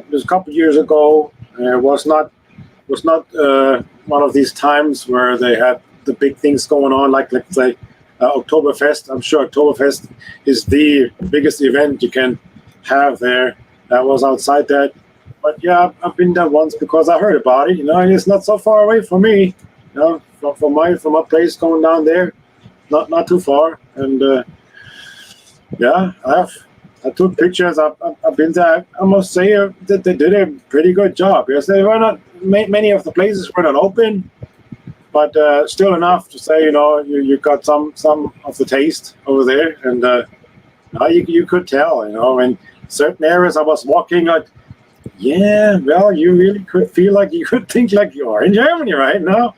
it was a couple of years ago. It was not one of these times where they had the big things going on, like Oktoberfest. I'm sure Oktoberfest is the biggest event you can have there. That was outside that. But yeah, I've been there once because I heard about it. And it's not so far away from me. From my place going down there, not too far. And I took pictures. I've been there. I must say that they did a pretty good job. Yes, they were not. Many of the places were not open, but still enough to say you got some of the taste over there, and you could tell. In certain areas I was walking, you really could feel like you could think like you are in Germany, right? No,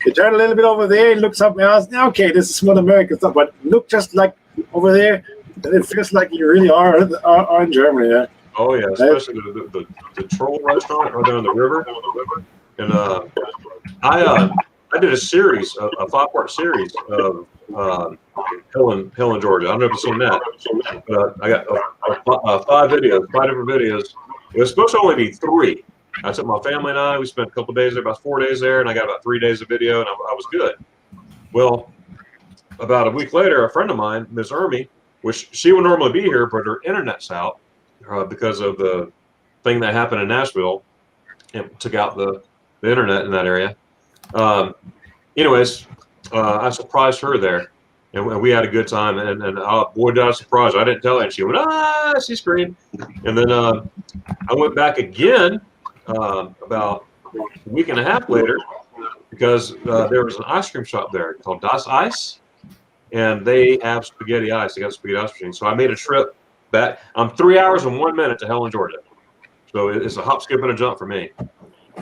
you turn a little bit over there, look something else. Okay, this is what American stuff, but look just like over there. And it feels like you really are in Germany, yeah. Oh yeah, especially the Troll restaurant right down the river. And I did a series, a 5-part series of Helen, Georgia. I don't know if you've seen that. I got 5 different videos. It was supposed to only be 3. I took my family and we spent a couple days there, about 4 days there, and I got about 3 days of video, and I was good. Well, about a week later, a friend of mine, Ms. Ermy, which she would normally be here, but her internet's out because of the thing that happened in Nashville and took out the internet in that area. I surprised her there, and we had a good time. And boy, did I surprise her. I didn't tell her, and she went, she screamed. And then I went back again about a week and a half later because there was an ice cream shop there called Das Eis. And they have spaghetti ice. They got a spaghetti ice machine. So I made a trip back. I'm 3 hours and 1 minute to Helen, Georgia. So it's a hop, skip, and a jump for me.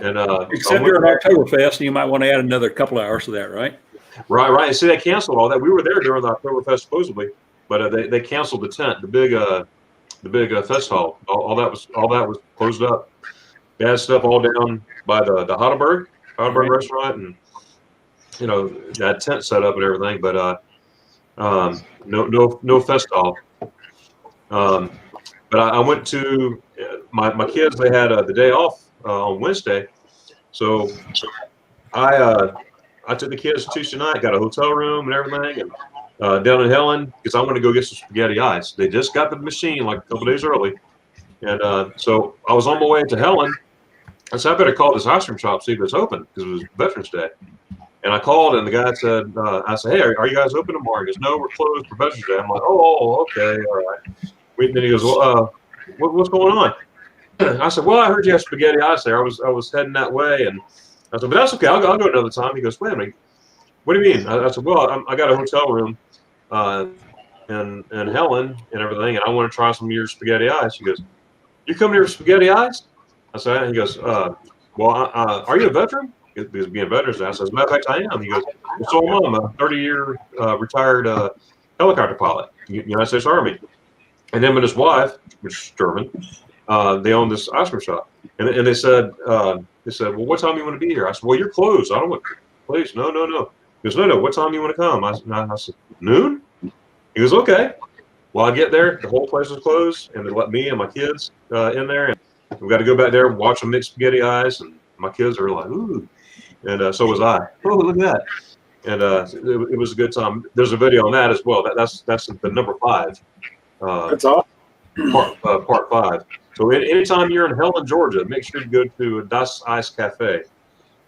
And except you're at Oktoberfest, and you might want to add another couple of hours to that, right? Right. And see, they canceled all that. We were there during the Oktoberfest supposedly, but they canceled the tent, the big fest hall. All that was closed up. They had stuff all down by the Heidelberg restaurant, and that tent set up and everything, but. No fest hall. But I went to my kids. They had the day off on Wednesday, so I took the kids Tuesday night. Got a hotel room and everything, and down in Helen because I wanted to go get some spaghetti ice. They just got the machine like a couple days early, and so I was on my way to Helen. I said I better call this ice cream shop see if it's open because it was Veterans Day. And I called, and the guy said, I said, hey, are you guys open tomorrow? He goes, no, we're closed for Veterans Day. I'm like, oh, okay, all right. Then he goes, well, what's going on? I said, well, I heard you have spaghetti ice there. I was heading that way. And I said, but that's okay. I'll go another time. He goes, wait a minute. What do you mean? I said, well, I got a hotel room in Helen and everything, and I want to try some of your spaghetti ice. He goes, you coming here for spaghetti ice? I said, he goes, well, are you a veteran? Because being Veterans Day, I said, as a matter of fact, I am. He goes, well, so am I. I'm a 30-year retired helicopter pilot, United States Army. And him and his wife, which is German, they own this ice cream shop. And they said, well, what time do you want to be here? I said, well, you're closed. I don't want to. Please, no. He goes, no, what time do you want to come? I said, noon? He goes, okay. Well, I get there, the whole place was closed, and they let me and my kids in there. we got to go back there and watch them make spaghetti eyes, and my kids are like, ooh, and so was I. Oh, look at that! And it was a good time. There's a video on that as well. That's the number 5. That's all. Part 5. So anytime you're in Helen, Georgia, make sure you go to Das Eis Cafe.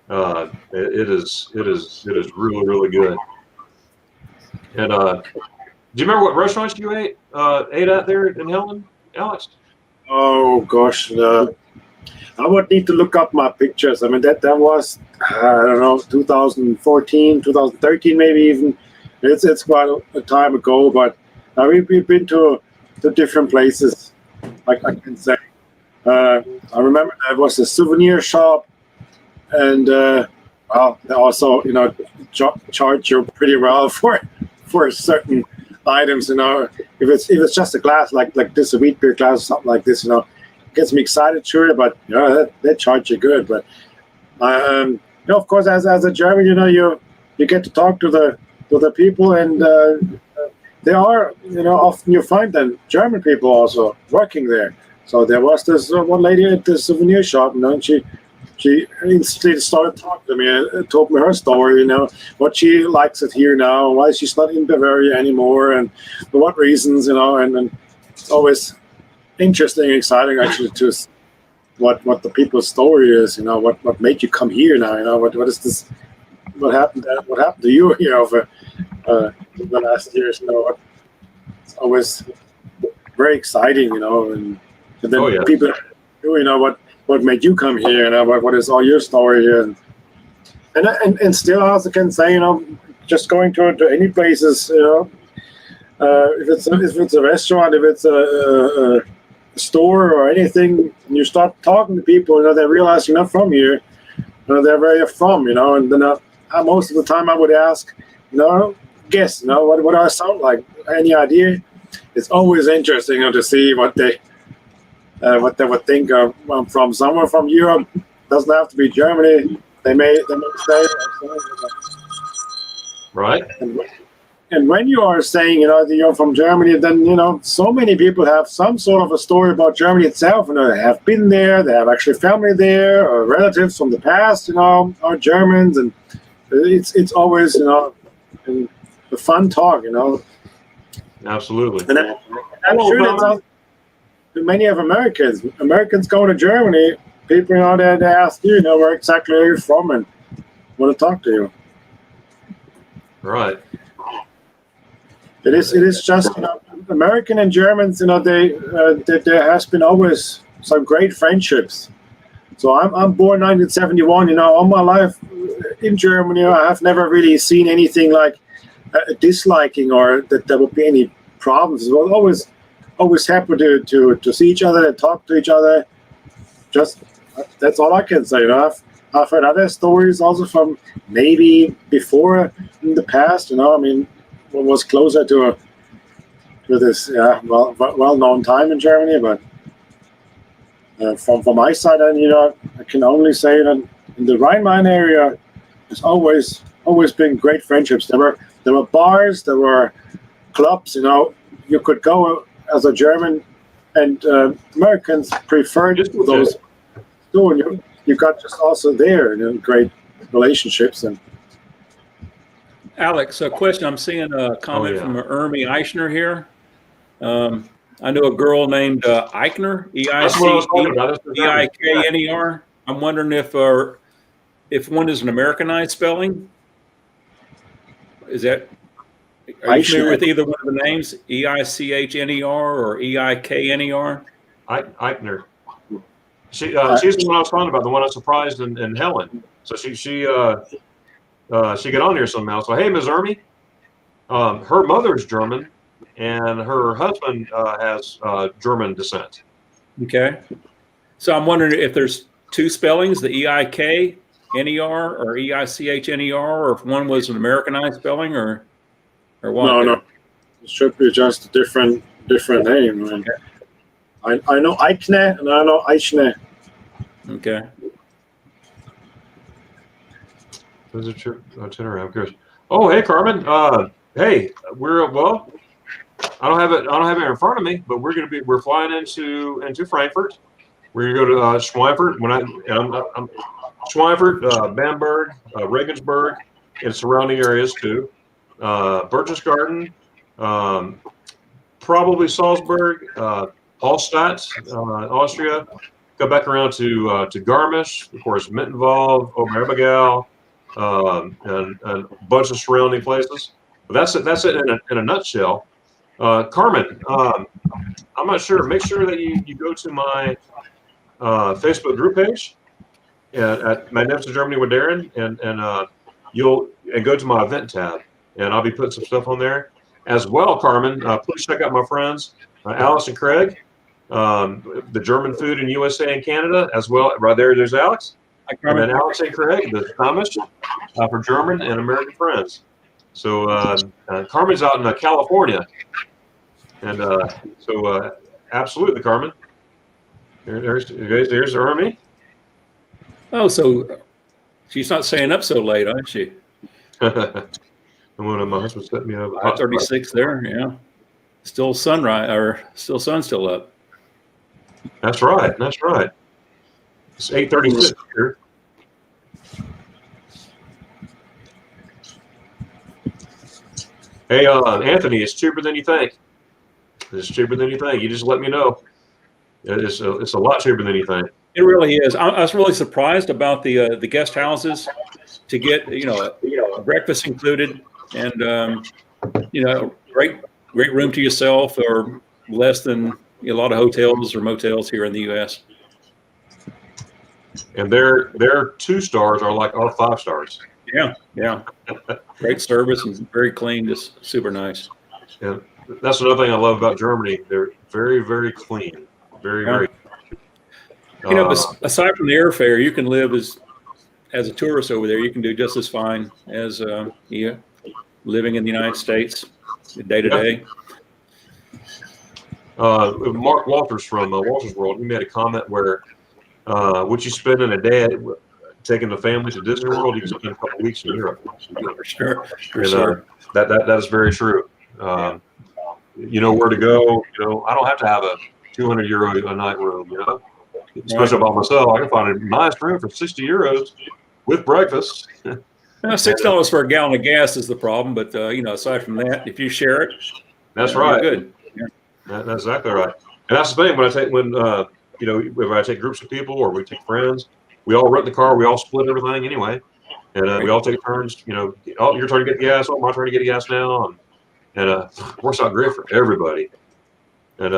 It is really, really good. And do you remember what restaurants you ate at there in Helen, Alex? Oh gosh, I would need to look up my pictures. I mean, that was I don't know, 2014, 2013, maybe even. It's quite a time ago, but we've been to different places. Like I can say, I remember there was a souvenir shop, and well, they also charge you pretty well for certain items. If it's just a glass like this, a wheat beer glass or something like this, gets me excited, sure, but they charge you good. But of course, as a German, you get to talk to the people, and they are, often you find them German people also working there. So there was this one lady at the souvenir shop, and she instantly started talking to me, told me her story, what she likes it here now, why she's not in Bavaria anymore, and for what reasons, and it's always interesting and exciting actually to see what the people's story is, what made you come here now, what is this, what happened to you here over the last years, it's always very exciting, and then people, what made you come here, what is all your story here, and still I also can say, just going to any places, if it's a restaurant, if it's a store or anything, and you start talking to people, they realize you're not from here, they're where you're from, and then most of the time I would ask, guess, what do I sound like? Any idea? It's always interesting to see what they would think of. I'm from somewhere from Europe. Doesn't have to be Germany. They may say. Right. And when you are saying, that you're from Germany, then, so many people have some sort of a story about Germany itself. They have been there, they have actually family there, or relatives from the past, are Germans. And it's always, a fun talk, Absolutely. And I'm sure that's how many of Americans go to Germany, people, they ask you, where exactly are you from and want to talk to you. Right. It is just, American and Germans, there has been always some great friendships. So I'm born 1971, all my life in Germany, I have never really seen anything like disliking or that there would be any problems. We're always happy to see each other and talk to each other. Just that's all I can say. I've heard other stories also from maybe before in the past. what was closer to this well-known time in Germany. But from my side, and I can only say that in the Rhine-Main area, there's always been great friendships. There were bars, there were clubs. You could go as a German, and Americans preferred those. So you got just also there, great relationships. And Alex, a question. I'm seeing a comment from Ermi Eichner here. I know a girl named Eichner, E-I-C-H-E-I-K-N-E-R. I'm wondering if one is an Americanized spelling. Is that? Are you familiar with either one of the names, E-I-C-H-N-E-R or E-I-K-N-E-R? Eichner. She's the one I was talking about, the one I surprised in Helen. So she got on here somehow. So hey, Ms. Ermi, her mother's German, and her husband has German descent. Okay. So I'm wondering if there's two spellings, the E-I-K-N-E-R or E-I-C-H-N-E-R, or if one was an Americanized spelling or what? No. It should be just a different name. Okay. I know Eichner and I know Eichner. Okay. Those are true. I'm curious. Oh, hey, Carmen. Hey, I don't have it in front of me, but we're flying into Frankfurt, We're going to go to Schweinfurt. I'm Schweinfurt, Bamberg, Regensburg, and surrounding areas too. Berchtesgaden, probably Salzburg, Hallstatt, Austria. Go back around to Garmisch, of course, Mittenwald, Oberbegau, and a bunch of surrounding places. But that's it in a nutshell. Carmen, I'm not sure. Make sure that you go to my Facebook group page at Magnificent Germany with Darren, and you'll go to my event tab, and I'll be putting some stuff on there as well. Carmen, please check out my friends Alex and Craig, the German food in USA and Canada as well. Right there's Alex. Hi, Carmen. And then Alex and Craig, the Thomas for German and American friends. So Carmen's out in California, and so absolutely, Carmen. There's Ermi. Oh, so she's not staying up so late, is she? One of my husband set me up. 5:36 there, yeah. Still sunrise, or still sun still up. That's right. That's right. It's 8:36 here. Hey, Anthony, it's cheaper than you think. It's cheaper than you think. You just let me know. It's a lot cheaper than you think. It really is. I was really surprised about the guest houses to get breakfast included, and great room to yourself, or less than a lot of hotels or motels here in the U.S. And their 2 stars are like our 5 stars. Yeah. Great service and very clean, just super nice. And that's another thing I love about Germany. They're very, very clean. Very. Aside from the airfare, you can live as a tourist over there. You can do just as fine as living in the United States day to day. Mark Walters from Walters World, he made a comment where what you spend in a day taking the family to Disney World, you can spend a couple weeks in Europe. Sure. That is very true. You know where to go. I don't have to have a €200 a night room. Especially by myself, I can find a nice room for €60 with breakfast. $6 for a gallon of gas is the problem, but aside from that, if you share it, that's right. Good. That's exactly right. And that's the thing if I take groups of people or we take friends, we all rent the car, we all split everything anyway, and we all take turns. Your turn to get gas. Oh, my turn to get gas now, and it works out great for everybody. And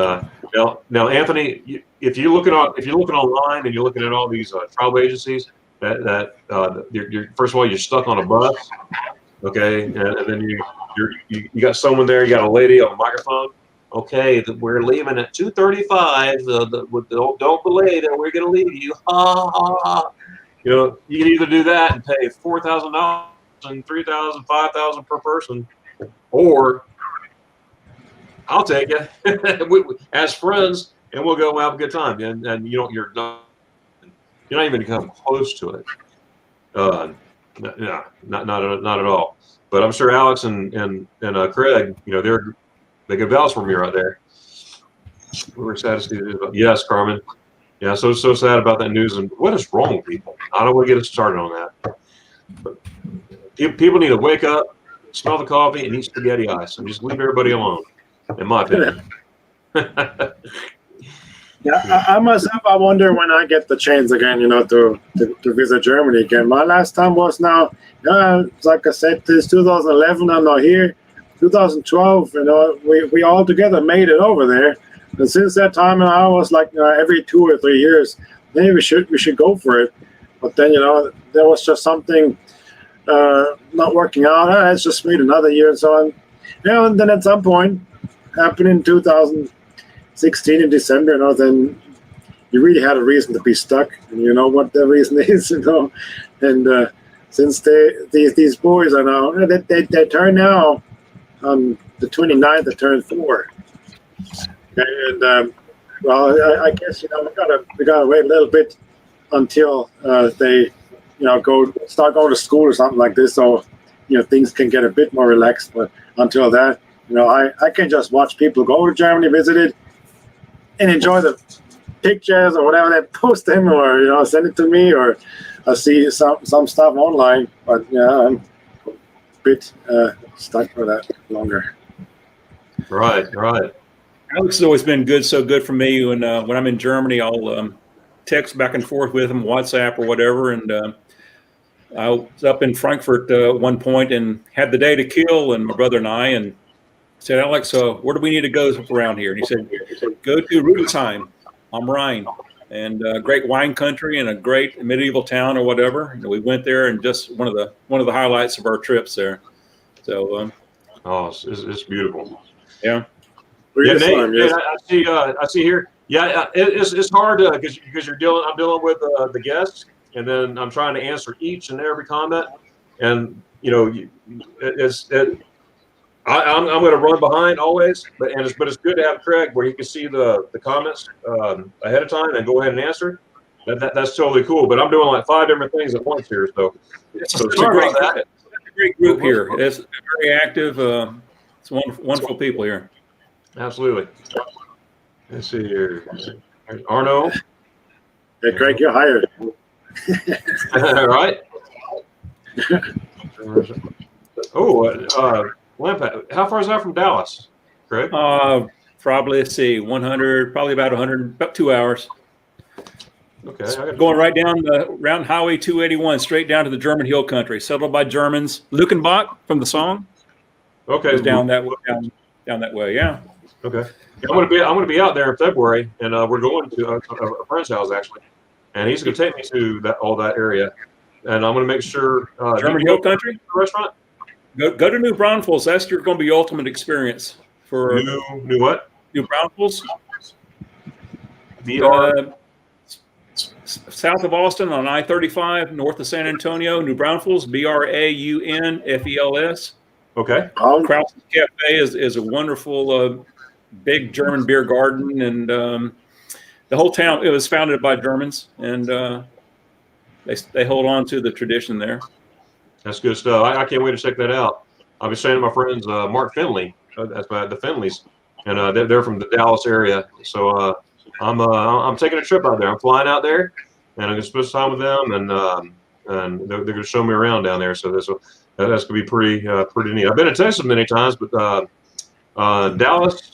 now, Anthony, if you're looking online and you're looking at all these travel agencies, you're first of all you're stuck on a bus, okay, and then you got someone there, you got a lady on a microphone. Okay, we're leaving at 2:35. Don't delay that. We're going to leave you. Ha ha ha. You can either do that and pay $4,000 and $3,000, $5,000 per person, or I'll take you as friends, and we'll go and have a good time. And you're not even come close to it. Not at all. But I'm sure Alex and Craig, they can vouch for me right there. We were sad to see this. Yes, Carmen. Yeah, so sad about that news. And what is wrong with people? I don't want to get us started on that. But people need to wake up, smell the coffee, and eat spaghetti ice, and just leave everybody alone, in my opinion. Yeah, I myself, I wonder when I get the chance again, to visit Germany again. My last time was now, like I said, this 2011, I'm not here. 2012, we all together made it over there, and since that time, I was like, every 2 or 3 years, maybe we should go for it. But then, there was just something not working out. Let's just wait another year and so on. And then at some point, happened in 2016 in December, then you really had a reason to be stuck, and you know what the reason is, and since these boys are now, they turn now. On the 29th, they turned 4, and I guess we gotta wait a little bit until they start going to school or something like this, so things can get a bit more relaxed. But until that, I can just watch people go to Germany, visit it, and enjoy the pictures or whatever they post them, or send it to me, or I see some stuff online. But yeah, I'm a bit stuck for that longer. Right. Alex has always been so good for me. When I'm in Germany, I'll text back and forth with him, WhatsApp or whatever. And I was up in Frankfurt one point and had the day to kill, and my brother and I, and said, Alex, where do we need to go around here? And he said, go to Rudelsheim am Rhine, and great wine country and a great medieval town or whatever. And we went there, and just one of the highlights of our trips there. So, it's beautiful. Yeah. Yeah, Nate, yes. I see here. Yeah, it's hard because I'm dealing with the guests, and then I'm trying to answer each and every comment, and I'm going to run behind always, but it's good to have Craig where he can see the comments ahead of time and go ahead and answer. That's totally cool. But I'm doing like 5 different things at once here, so sorry about that. It's a great group here. It's very active. It's wonderful people here. Absolutely. Let's see here. There's Arno. Hey, Craig, you're hired. All right. Lampad. How far is that from Dallas, Craig? Probably, let's see, 100, probably about 100, about 2 hours. Okay. Going right down around Highway 281, straight down to the German Hill Country, settled by Germans. Luckenbach from the song. Okay. Down that way. Down that way. Yeah. Okay. Yeah, I'm gonna be out there in February, and we're going to a friend's house actually, and he's gonna take me to all that area, and I'm gonna make sure. German Hill Country restaurant. Go to New Braunfels. That's going to be your ultimate experience for New what? New Braunfels. South of Austin on I-35, north of San Antonio. New Braunfels, Braunfels. Okay. Krause's Cafe is a wonderful big German beer garden, and the whole town, it was founded by Germans, and they hold on to the tradition there. That's good stuff. I can't wait to check that out. I've been saying to my friends, Mark Finley, that's the Finleys, and they're from the Dallas area. So I'm taking a trip out there. I'm flying out there, and I'm going to spend some time with them, and they're going to show me around down there. So that's going to be pretty neat. I've been to Texas many times, but Dallas,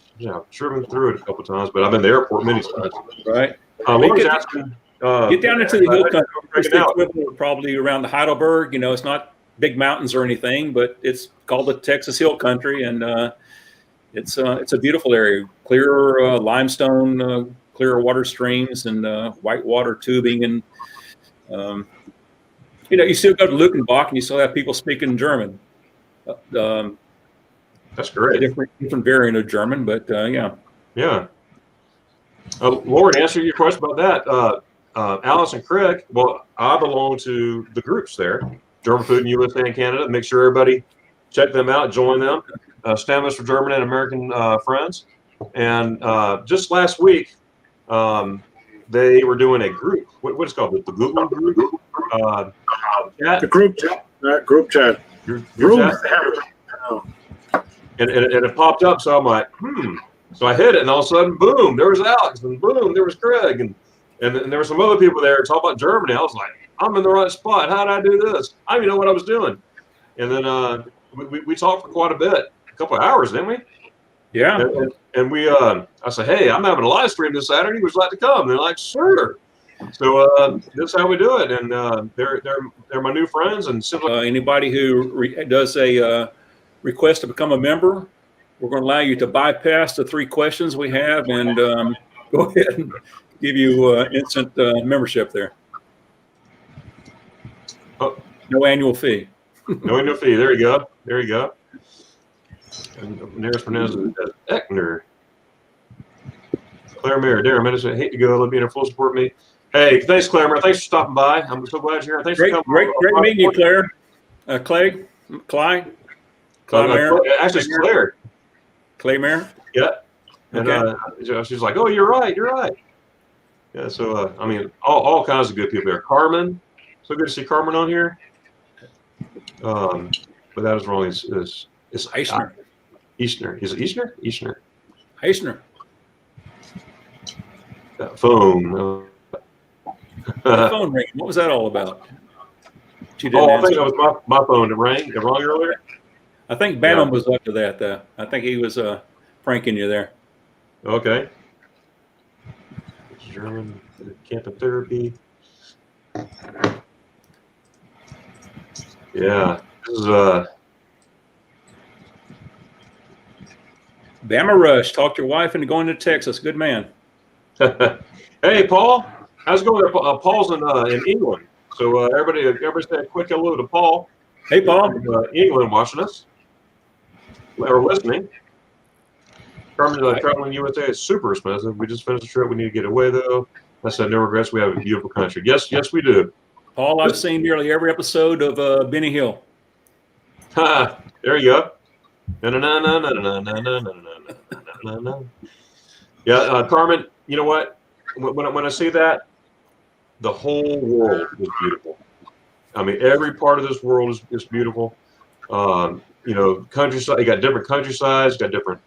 sure been through it a couple of times, but I've been to the airport many times. Right. Laura's asking. Get down into the hill country. Probably around the Heidelberg. It's not big mountains or anything, but it's called the Texas Hill Country, and it's a beautiful area. Clear limestone, clear water streams, and white water tubing, and you still go to Luckenbach, and you still have people speaking German. That's great. Different variant of German, but yeah. Yeah. Lauren, to answer your question about that. Alice and Craig, well, I belong to the groups there, German Food in USA and Canada. Make sure everybody check them out, join them. Stammers for German and American friends. And just last week, they were doing a group. What is it called? The Google group? Chat? The group chat. Group chat. Group chat. And it popped up, so I'm like, So I hit it, and all of a sudden, boom, there was Alex, and boom, there was Craig, and there were some other people there talking about Germany. I was like, I'm in the right spot. How did I do this? I didn't even know what I was doing. And then we talked for quite a bit, a couple of hours, didn't we? Yeah. And we, I said, hey, I'm having a live stream this Saturday. Would you like to come? And they're like, sure. So this is how we do it, and they're my new friends. And anybody who does a request to become a member, we're going to allow you to bypass the 3 questions we have and go ahead and give you instant membership there. Oh. No annual fee. No annual fee. There you go. And nearest one is Eckner. Claire Mayer. Darren, I hate to go. I love being in full support of me. Hey, thanks, Claire Mayer. Thanks for stopping by. I'm so glad you're here. Thanks for coming. Great meeting you, Claire. Clyde Mayer. Actually, it's Claire. Clay Mayer? Yeah. And she's like, oh, you're right. Yeah, so, all kinds of good people there. Carmen. So good to see Carmen on here. But that was wrong. It's Eisner. Eisner. Is it Eisner? Eisner. Eisner. That phone. The phone ring. What was that all about? She didn't Oh, I answer. think that was my phone. It rang. It rang earlier. I think Bannon was up to that, though. I think he was pranking you there. Okay. German camping therapy. Yeah. This is Bama Rush, talked your wife into going to Texas. Good man. Hey, Paul. How's it going there? Paul's in England. So everybody say a quick hello to Paul. Hey, Paul. In, England watching us or listening. Traveling USA is super expensive. We just finished the trip. We need to get away though. I said no regrets. We have a beautiful country. Yes, we do. Paul, I've seen nearly every episode of Benny Hill. Ha! There you go. Yeah, Carmen. You know what? When I see that, the whole world is beautiful. I mean, every part of this world is beautiful. You know, countryside. You got different countrysides. You got different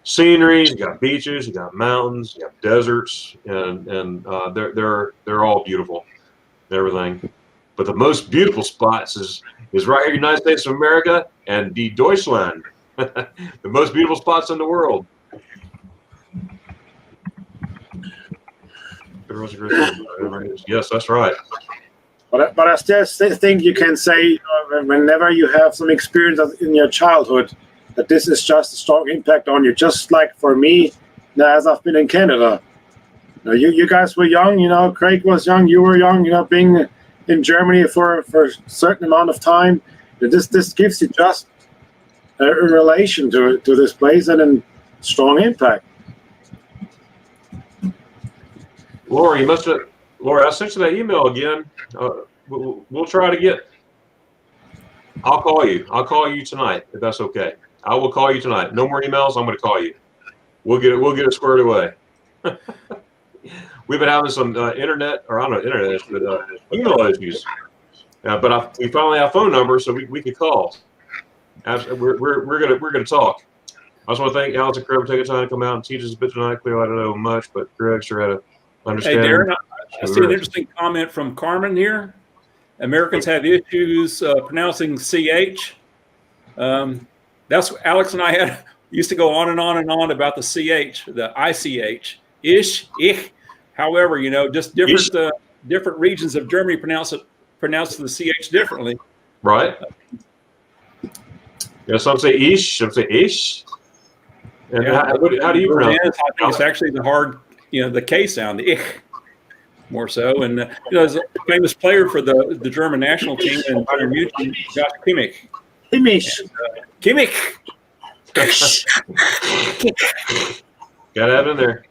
sceneries. You got beaches. You got mountains. You got deserts, and they're all beautiful. Everything. But the most beautiful spots is right here, United States of America, and die Deutschland, the most beautiful spots in the world. Yes, that's right. But I still think you can say, whenever you have some experience in your childhood, that this is just a strong impact on you. Just like for me, as I've been in Canada. You guys were young, Craig was young, you were young, being in Germany for a certain amount of time. This gives you just a relation to this place and a strong impact. Laura, I sent you that email again. We'll try to get. I'll call you tonight if that's okay. I will call you tonight. No more emails. I'm going to call you. We'll get it squared away. We've been having some internet issues, but email issues. But we finally have phone numbers, so we could call. We're gonna talk. I just want to thank Alex and Craig for taking time to come out and teach us a bit tonight. Clearly, I don't know much, but Craig sure had a understanding. Hey, Darren, I see an interesting comment from Carmen here. Americans have issues pronouncing CH. That's Alex and I used to go on and on and on about the CH, the ICH, ish, ich. However, just different regions of Germany pronounce the CH differently. Right. Yeah, some say ish, some say ish. And yeah, how do you pronounce it? I think it's actually the hard, the K sound, the ich, more so. And there's a famous player for the German national team in Bayern Munich, Josh Kimmich. Kimmich. Gotta have it in there.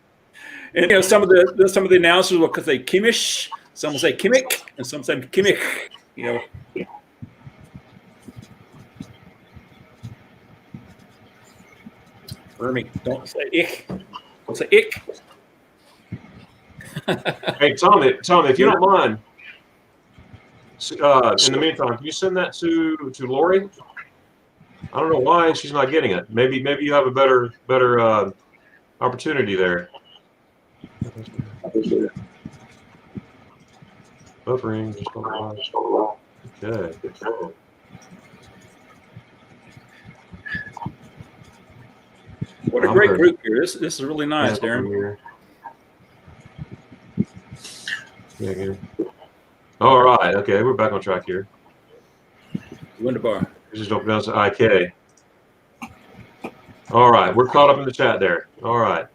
And some of the announcers will say Kimmich, some will say Kimmich, and some say Kimmich. Ernie, don't say ich. Don't say ich. Hey, Tommy, if you don't mind, in the meantime, can you send that to Lori? I don't know why she's not getting it. Maybe you have a better opportunity there. Buffering. Okay. What a great group here. This is really nice, Darren. Yeah. All right. Okay, we're back on track here. Wunderbar. Just don't pronounce it IK. All right, we're caught up in the chat there. All right.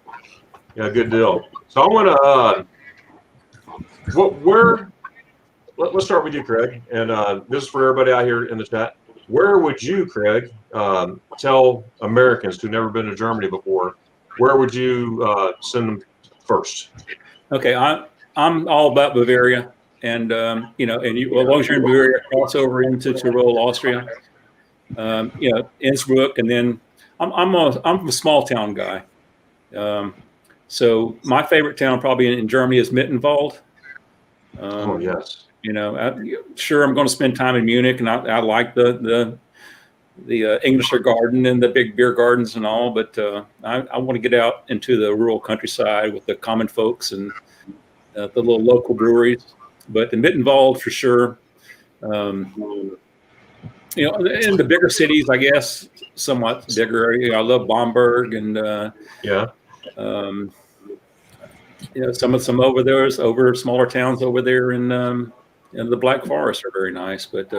Yeah, good deal. So I want to, let's start with you, Craig. And this is for everybody out here in the chat. Where would you, Craig, tell Americans who've never been to Germany before, where would you send them first? Okay, I'm all about Bavaria. And, as long as you're in Bavaria, cross over into Tyrol, Austria, Innsbruck. And then I'm a small town guy. So my favorite town probably in Germany is Mittenwald. Oh, yes. Sure, I'm going to spend time in Munich, and I like the Englisher Garden and the big beer gardens and all, but I want to get out into the rural countryside with the common folks and the little local breweries. But in Mittenwald, for sure. You know, in the bigger cities, I guess, somewhat bigger. You know, I love Bamberg and you know, some over smaller towns over there in the Black Forest are very nice. But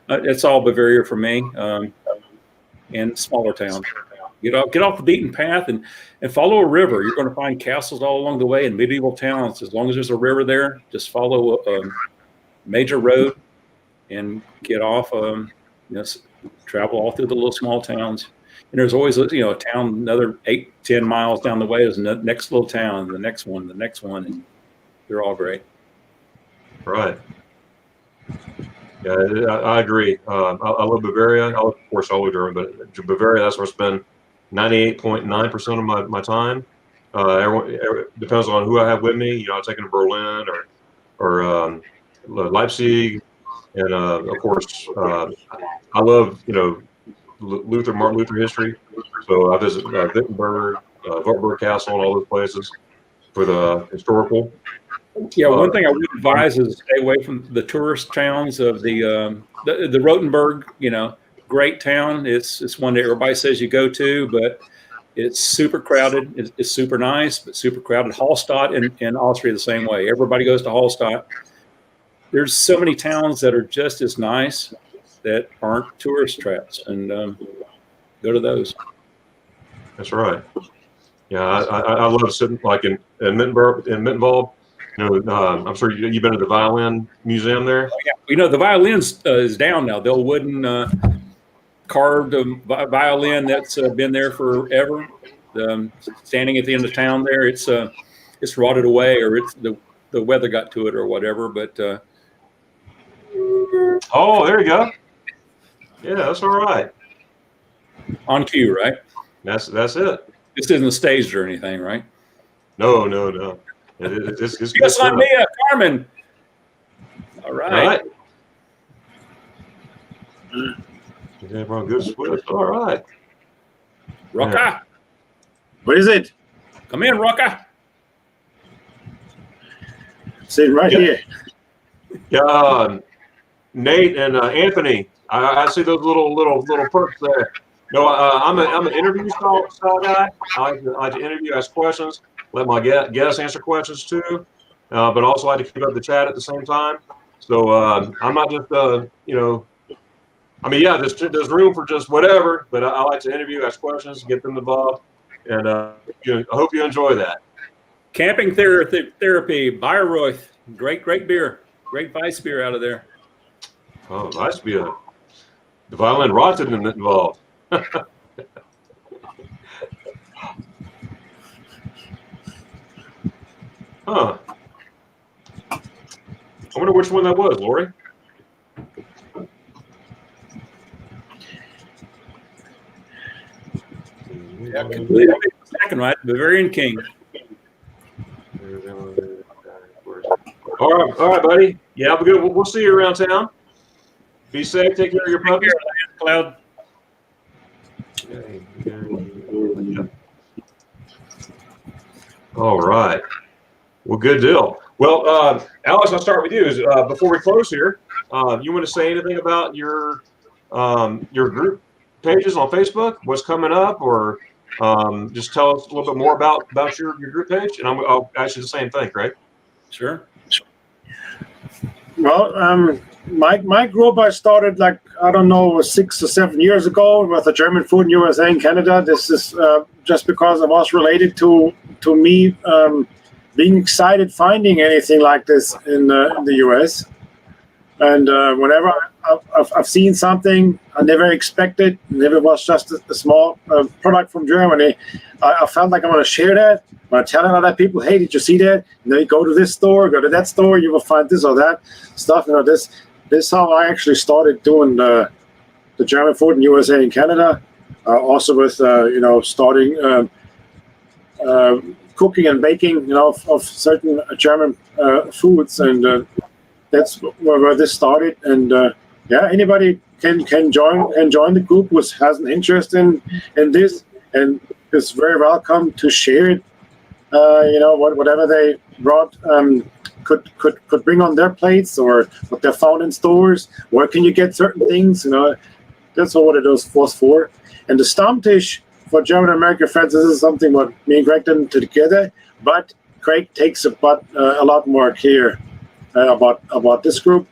it's all Bavaria for me, and smaller towns. Get off the beaten path and follow a river. You're going to find castles all along the way in medieval towns. As long as there's a river there, just follow a major road and get off. You know, travel all through the little small towns. And there's always, you know, a town another 8-10 miles down the way is the next little town, the next one, and they're all great. Right. Yeah, I agree. I love Bavaria. Of course, all over Germany, but Bavaria, that's where I spend 98.9% of my time. Everyone depends on who I have with me. You know, I'm taking to Berlin or Leipzig, and of course, I love, you know, Martin Luther history. So I visit Wittenberg, Wartburg Castle, and all those places for the historical. Yeah, one thing I would advise is stay away from the tourist towns of the Rothenburg. You know, great town. It's one that everybody says you go to, but it's super crowded. It's super nice, but super crowded. Hallstatt in Austria the same way. Everybody goes to Hallstatt. There's so many towns that are just as nice that aren't tourist traps, and go to those. That's right. Yeah, I love sitting like in Mittenwald. You know, I'm sure you've been to the violin museum there. Oh, yeah, you know, the violins is down now. The old wooden carved violin that's been there forever, standing at the end of town there. It's rotted away, or it's the weather got to it, or whatever. But oh, there you go. Yeah, that's all right. On cue, right? That's it. This isn't staged or anything, right? No. It's just like me, Carmen. All right. Yeah, good swift. All right. Rocca. Yeah. What is it? Come in, Rocca. Sitting right here. Yeah, Nate and Anthony. I see those little perks there. No, I'm an interview style guy. I like to interview, ask questions, let my guests answer questions too, but also like to keep up the chat at the same time. So I'm not just you know, I mean, yeah, there's room for just whatever, but I like to interview, ask questions, get them involved, and you know, I hope you enjoy that. Camping therapy, Bayreuth, great beer, great Weiss beer out of there. Oh, nice beer. The violin rotted involved. Huh. I wonder which one that was, Lori. Yeah, second, right? Bavarian King. All right, buddy. Yeah, we're good. We'll see you around town. Be safe. Take care of your puppies. Cloud. All right. Well, good deal. Well, Alex, I'll start with you. Before we close here, you want to say anything about your group pages on Facebook? What's coming up, or just tell us a little bit more about your group page? And I'll ask you the same thing, right? Sure. Well, my group I started like, I don't know, 6 or 7 years ago with the German Food in USA and Canada. This is just because it was related to me being excited finding anything like this in the US. And whenever I've seen something I never expected, and if it was just a small product from Germany, I felt like I want to share that. I want to tell other people, hey, did you see that? And then you go to this store, go to that store, you will find this or that stuff. You know, this is how I actually started doing the German Food in USA and Canada. Also with you know, starting cooking and baking, you know, of certain German foods, and that's where this started. And yeah, anybody can join the group who has an interest in this, and is very welcome to share it. Whatever they brought could bring on their plates, or what they found in stores. Where can you get certain things? That's all what it was for. And the Stammtisch for German American friends, this is something what me and Greg did together. But Craig takes a lot more care about this group.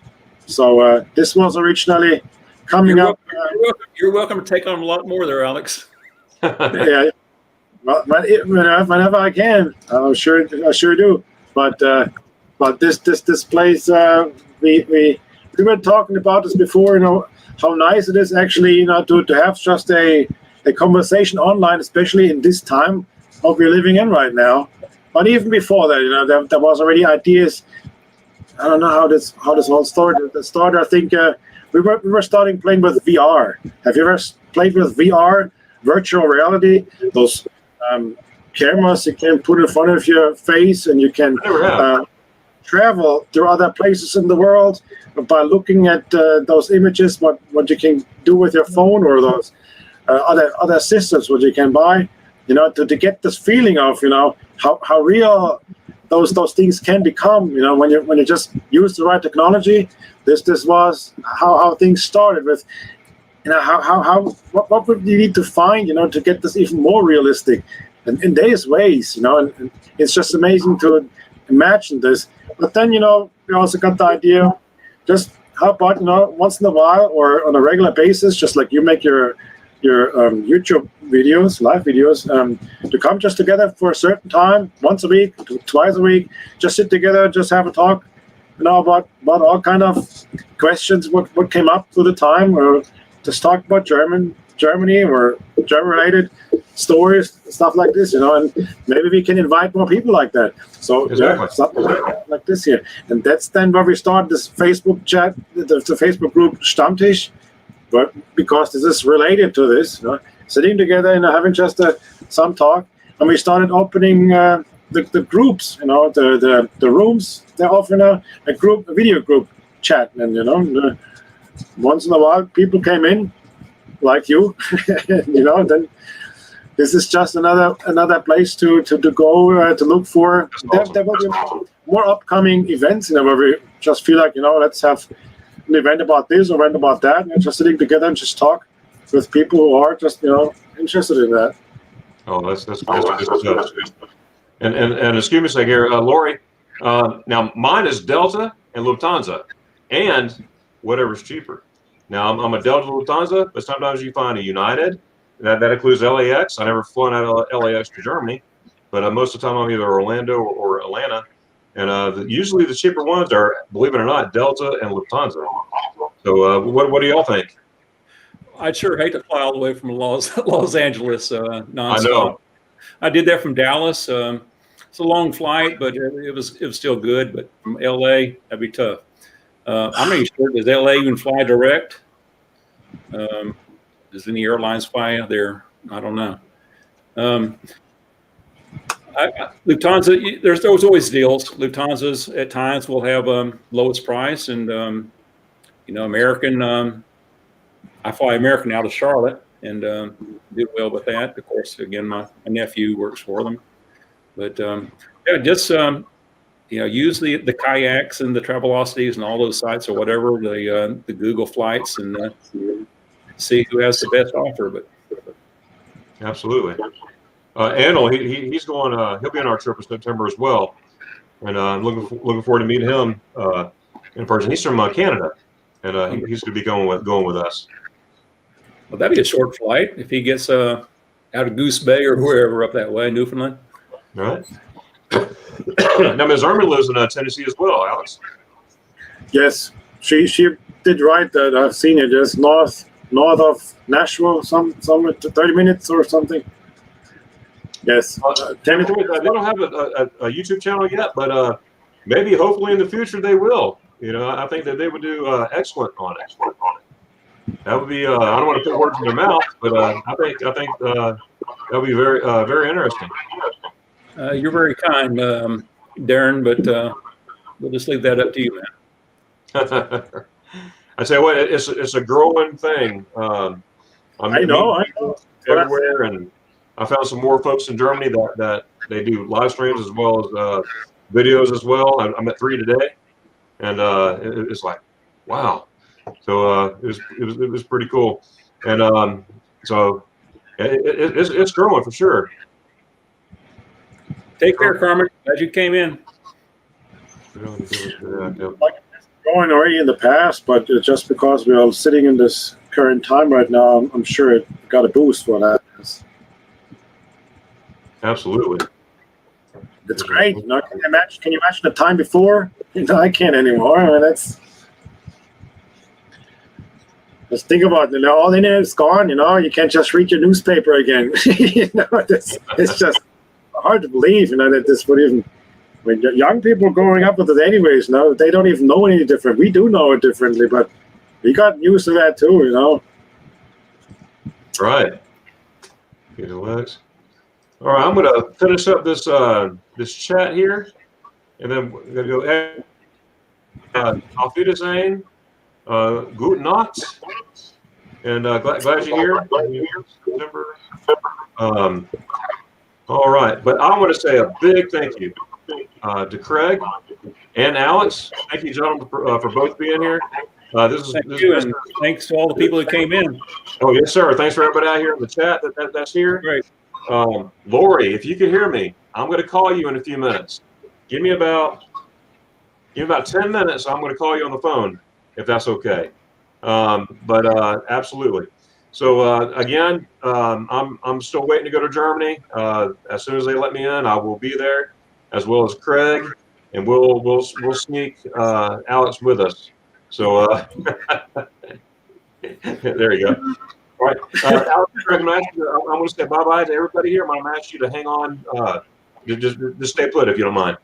So this was originally coming up. You're welcome to take on a lot more there, Alex. Yeah, well, whenever I can, I sure do. But this place, we were talking about this before. How nice it is actually, to have just a conversation online, especially in this time of we're living in right now. But even before that, there was already ideas. I don't know how this all started. It started, I think, we were starting playing with VR. Have you ever played with VR, virtual reality? Those cameras you can put in front of your face, and you can travel to other places in the world by looking at those images. What you can do with your phone, or those other systems what you can buy. To get this feeling of how real those things can become. When you just use the right technology. This was how things started with. What would you need to find to get this even more realistic, and in various ways. And it's just amazing to imagine this. But then we also got the idea, just how about once in a while or on a regular basis, just like you make your YouTube videos, live videos, to come just together for a certain time, once a week, twice a week, just sit together, just have a talk, about all kind of questions, what came up to the time, or just talk about Germany or German-related stories, stuff like this, and maybe we can invite more people like that. So exactly. Something like this here, and that's then where we start this Facebook chat, the Facebook group Stammtisch. But because this is related to this, sitting together and having just some talk, and we started opening the groups, the rooms. They're often a video group chat, and once in a while people came in, like you, then this is just another place to go to look for. There will be more upcoming events, where we just feel like let's have an event about this or event about that, and just sitting together and just talk with people who are just interested in that. Oh, that's good. And excuse me a second here, Lori. Now mine is Delta and Lufthansa, and whatever's cheaper. Now I'm a Delta Lufthansa, but sometimes you find a United that includes LAX. I never flown out of LAX to Germany, but most of the time I'm either Orlando or Atlanta. And usually the cheaper ones are, believe it or not, Delta and Lufthansa. So what do y'all think? I'd sure hate to fly all the way from Los Angeles nonstop. I know. I did that from Dallas. It's a long flight, but it was still good. But from LA, that'd be tough. I'm not even sure. Does LA even fly direct? Does any airlines fly out there? I don't know. Lufthansa, there's always deals. Lufthansa's at times will have lowest price, and American. I fly American out of Charlotte and do well with that. Of course, again, my nephew works for them, but just use the kayaks and the Travelocities and all those sites or whatever, the Google flights, and see who has the best offer. But absolutely. Anil, he's going. He'll be on our trip in September as well, and I'm looking forward to meeting him in person. He's from Canada, and he's going to be going with us. Well, that'd be a short flight if he gets out of Goose Bay or wherever up that way, Newfoundland. All right. Now, Ms. Ehrman lives in Tennessee as well, Alex. Yes, she did right that. I've seen it. Just north of Nashville, somewhere 30 minutes or something. Yes. They don't have a YouTube channel yet, but maybe, hopefully, in the future they will. I think that they would do excellent on it. That would be. I don't want to put words in their mouth, but I think that would be very very interesting. You're very kind, Darren, but we'll just leave that up to you, man. I tell you what, it's a growing thing. I know. Everywhere, and I found some more folks in Germany that they do live streams as well as videos as well. I'm at 3 today, and it's like, wow. So it was pretty cool, and so it's growing for sure. Take care, Carmen. Glad you came in. Going already in the past, but just because we're all sitting in this current time right now, I'm sure it got a boost for that. Absolutely. It's great. You know, can you imagine the time before? You know, I can't anymore. I mean, just think about it. You know, all the internet is gone. You know, you can't just read your newspaper again. You know, it's just hard to believe. You know that this would even. I mean, young people growing up with it anyways. You know, they don't even know any different. We do know it differently, but we got used to that too. You know. Right. Get Alex. All right, I'm going to finish up this this chat here, and then we're going to go. Auf Wiedersehen, guten Nacht, and glad you're here. All right, but I want to say a big thank you to Craig and Alex. Thank you, gentlemen, for both being here. Thank you, and thanks to all the people that came in. Oh, yes, sir. Thanks for everybody out here in the chat that's here. Great. Lori, if you can hear me, I'm going to call you in a few minutes. Give me about 10 minutes. I'm going to call you on the phone, if that's okay. But absolutely. So again, I'm still waiting to go to Germany. As soon as they let me in, I will be there, as well as Craig, and we'll sneak Alex with us. So there you go. All right, Alex, Craig, I'm going to say bye-bye to everybody here. I'm going to ask you to hang on, just stay put if you don't mind.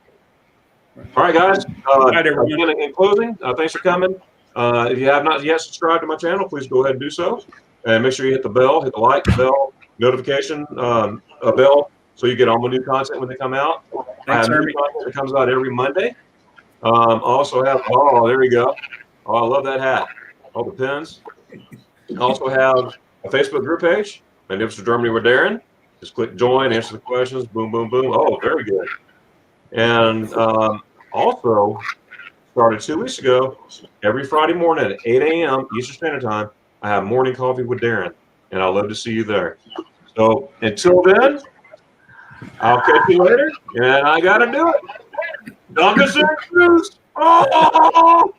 All right, guys. Again, in closing, thanks for coming. If you have not yet subscribed to my channel, please go ahead and do so. And make sure you hit the bell, hit the like, bell, notification bell, so you get all my new content when they come out. I have new content that comes out every Monday. Also have, oh, there we go. Oh, I love that hat. All the pins. I also have a Facebook group page, Magnificent Germany with Darren. Just click join, answer the questions, boom, boom, boom. Oh, very good. And also started 2 weeks ago, every Friday morning at 8 a.m. Eastern Standard Time, I have morning coffee with Darren, and I'd love to see you there. So until then, I'll catch you later, and I got to do it. Duncan Syracuse. Oh!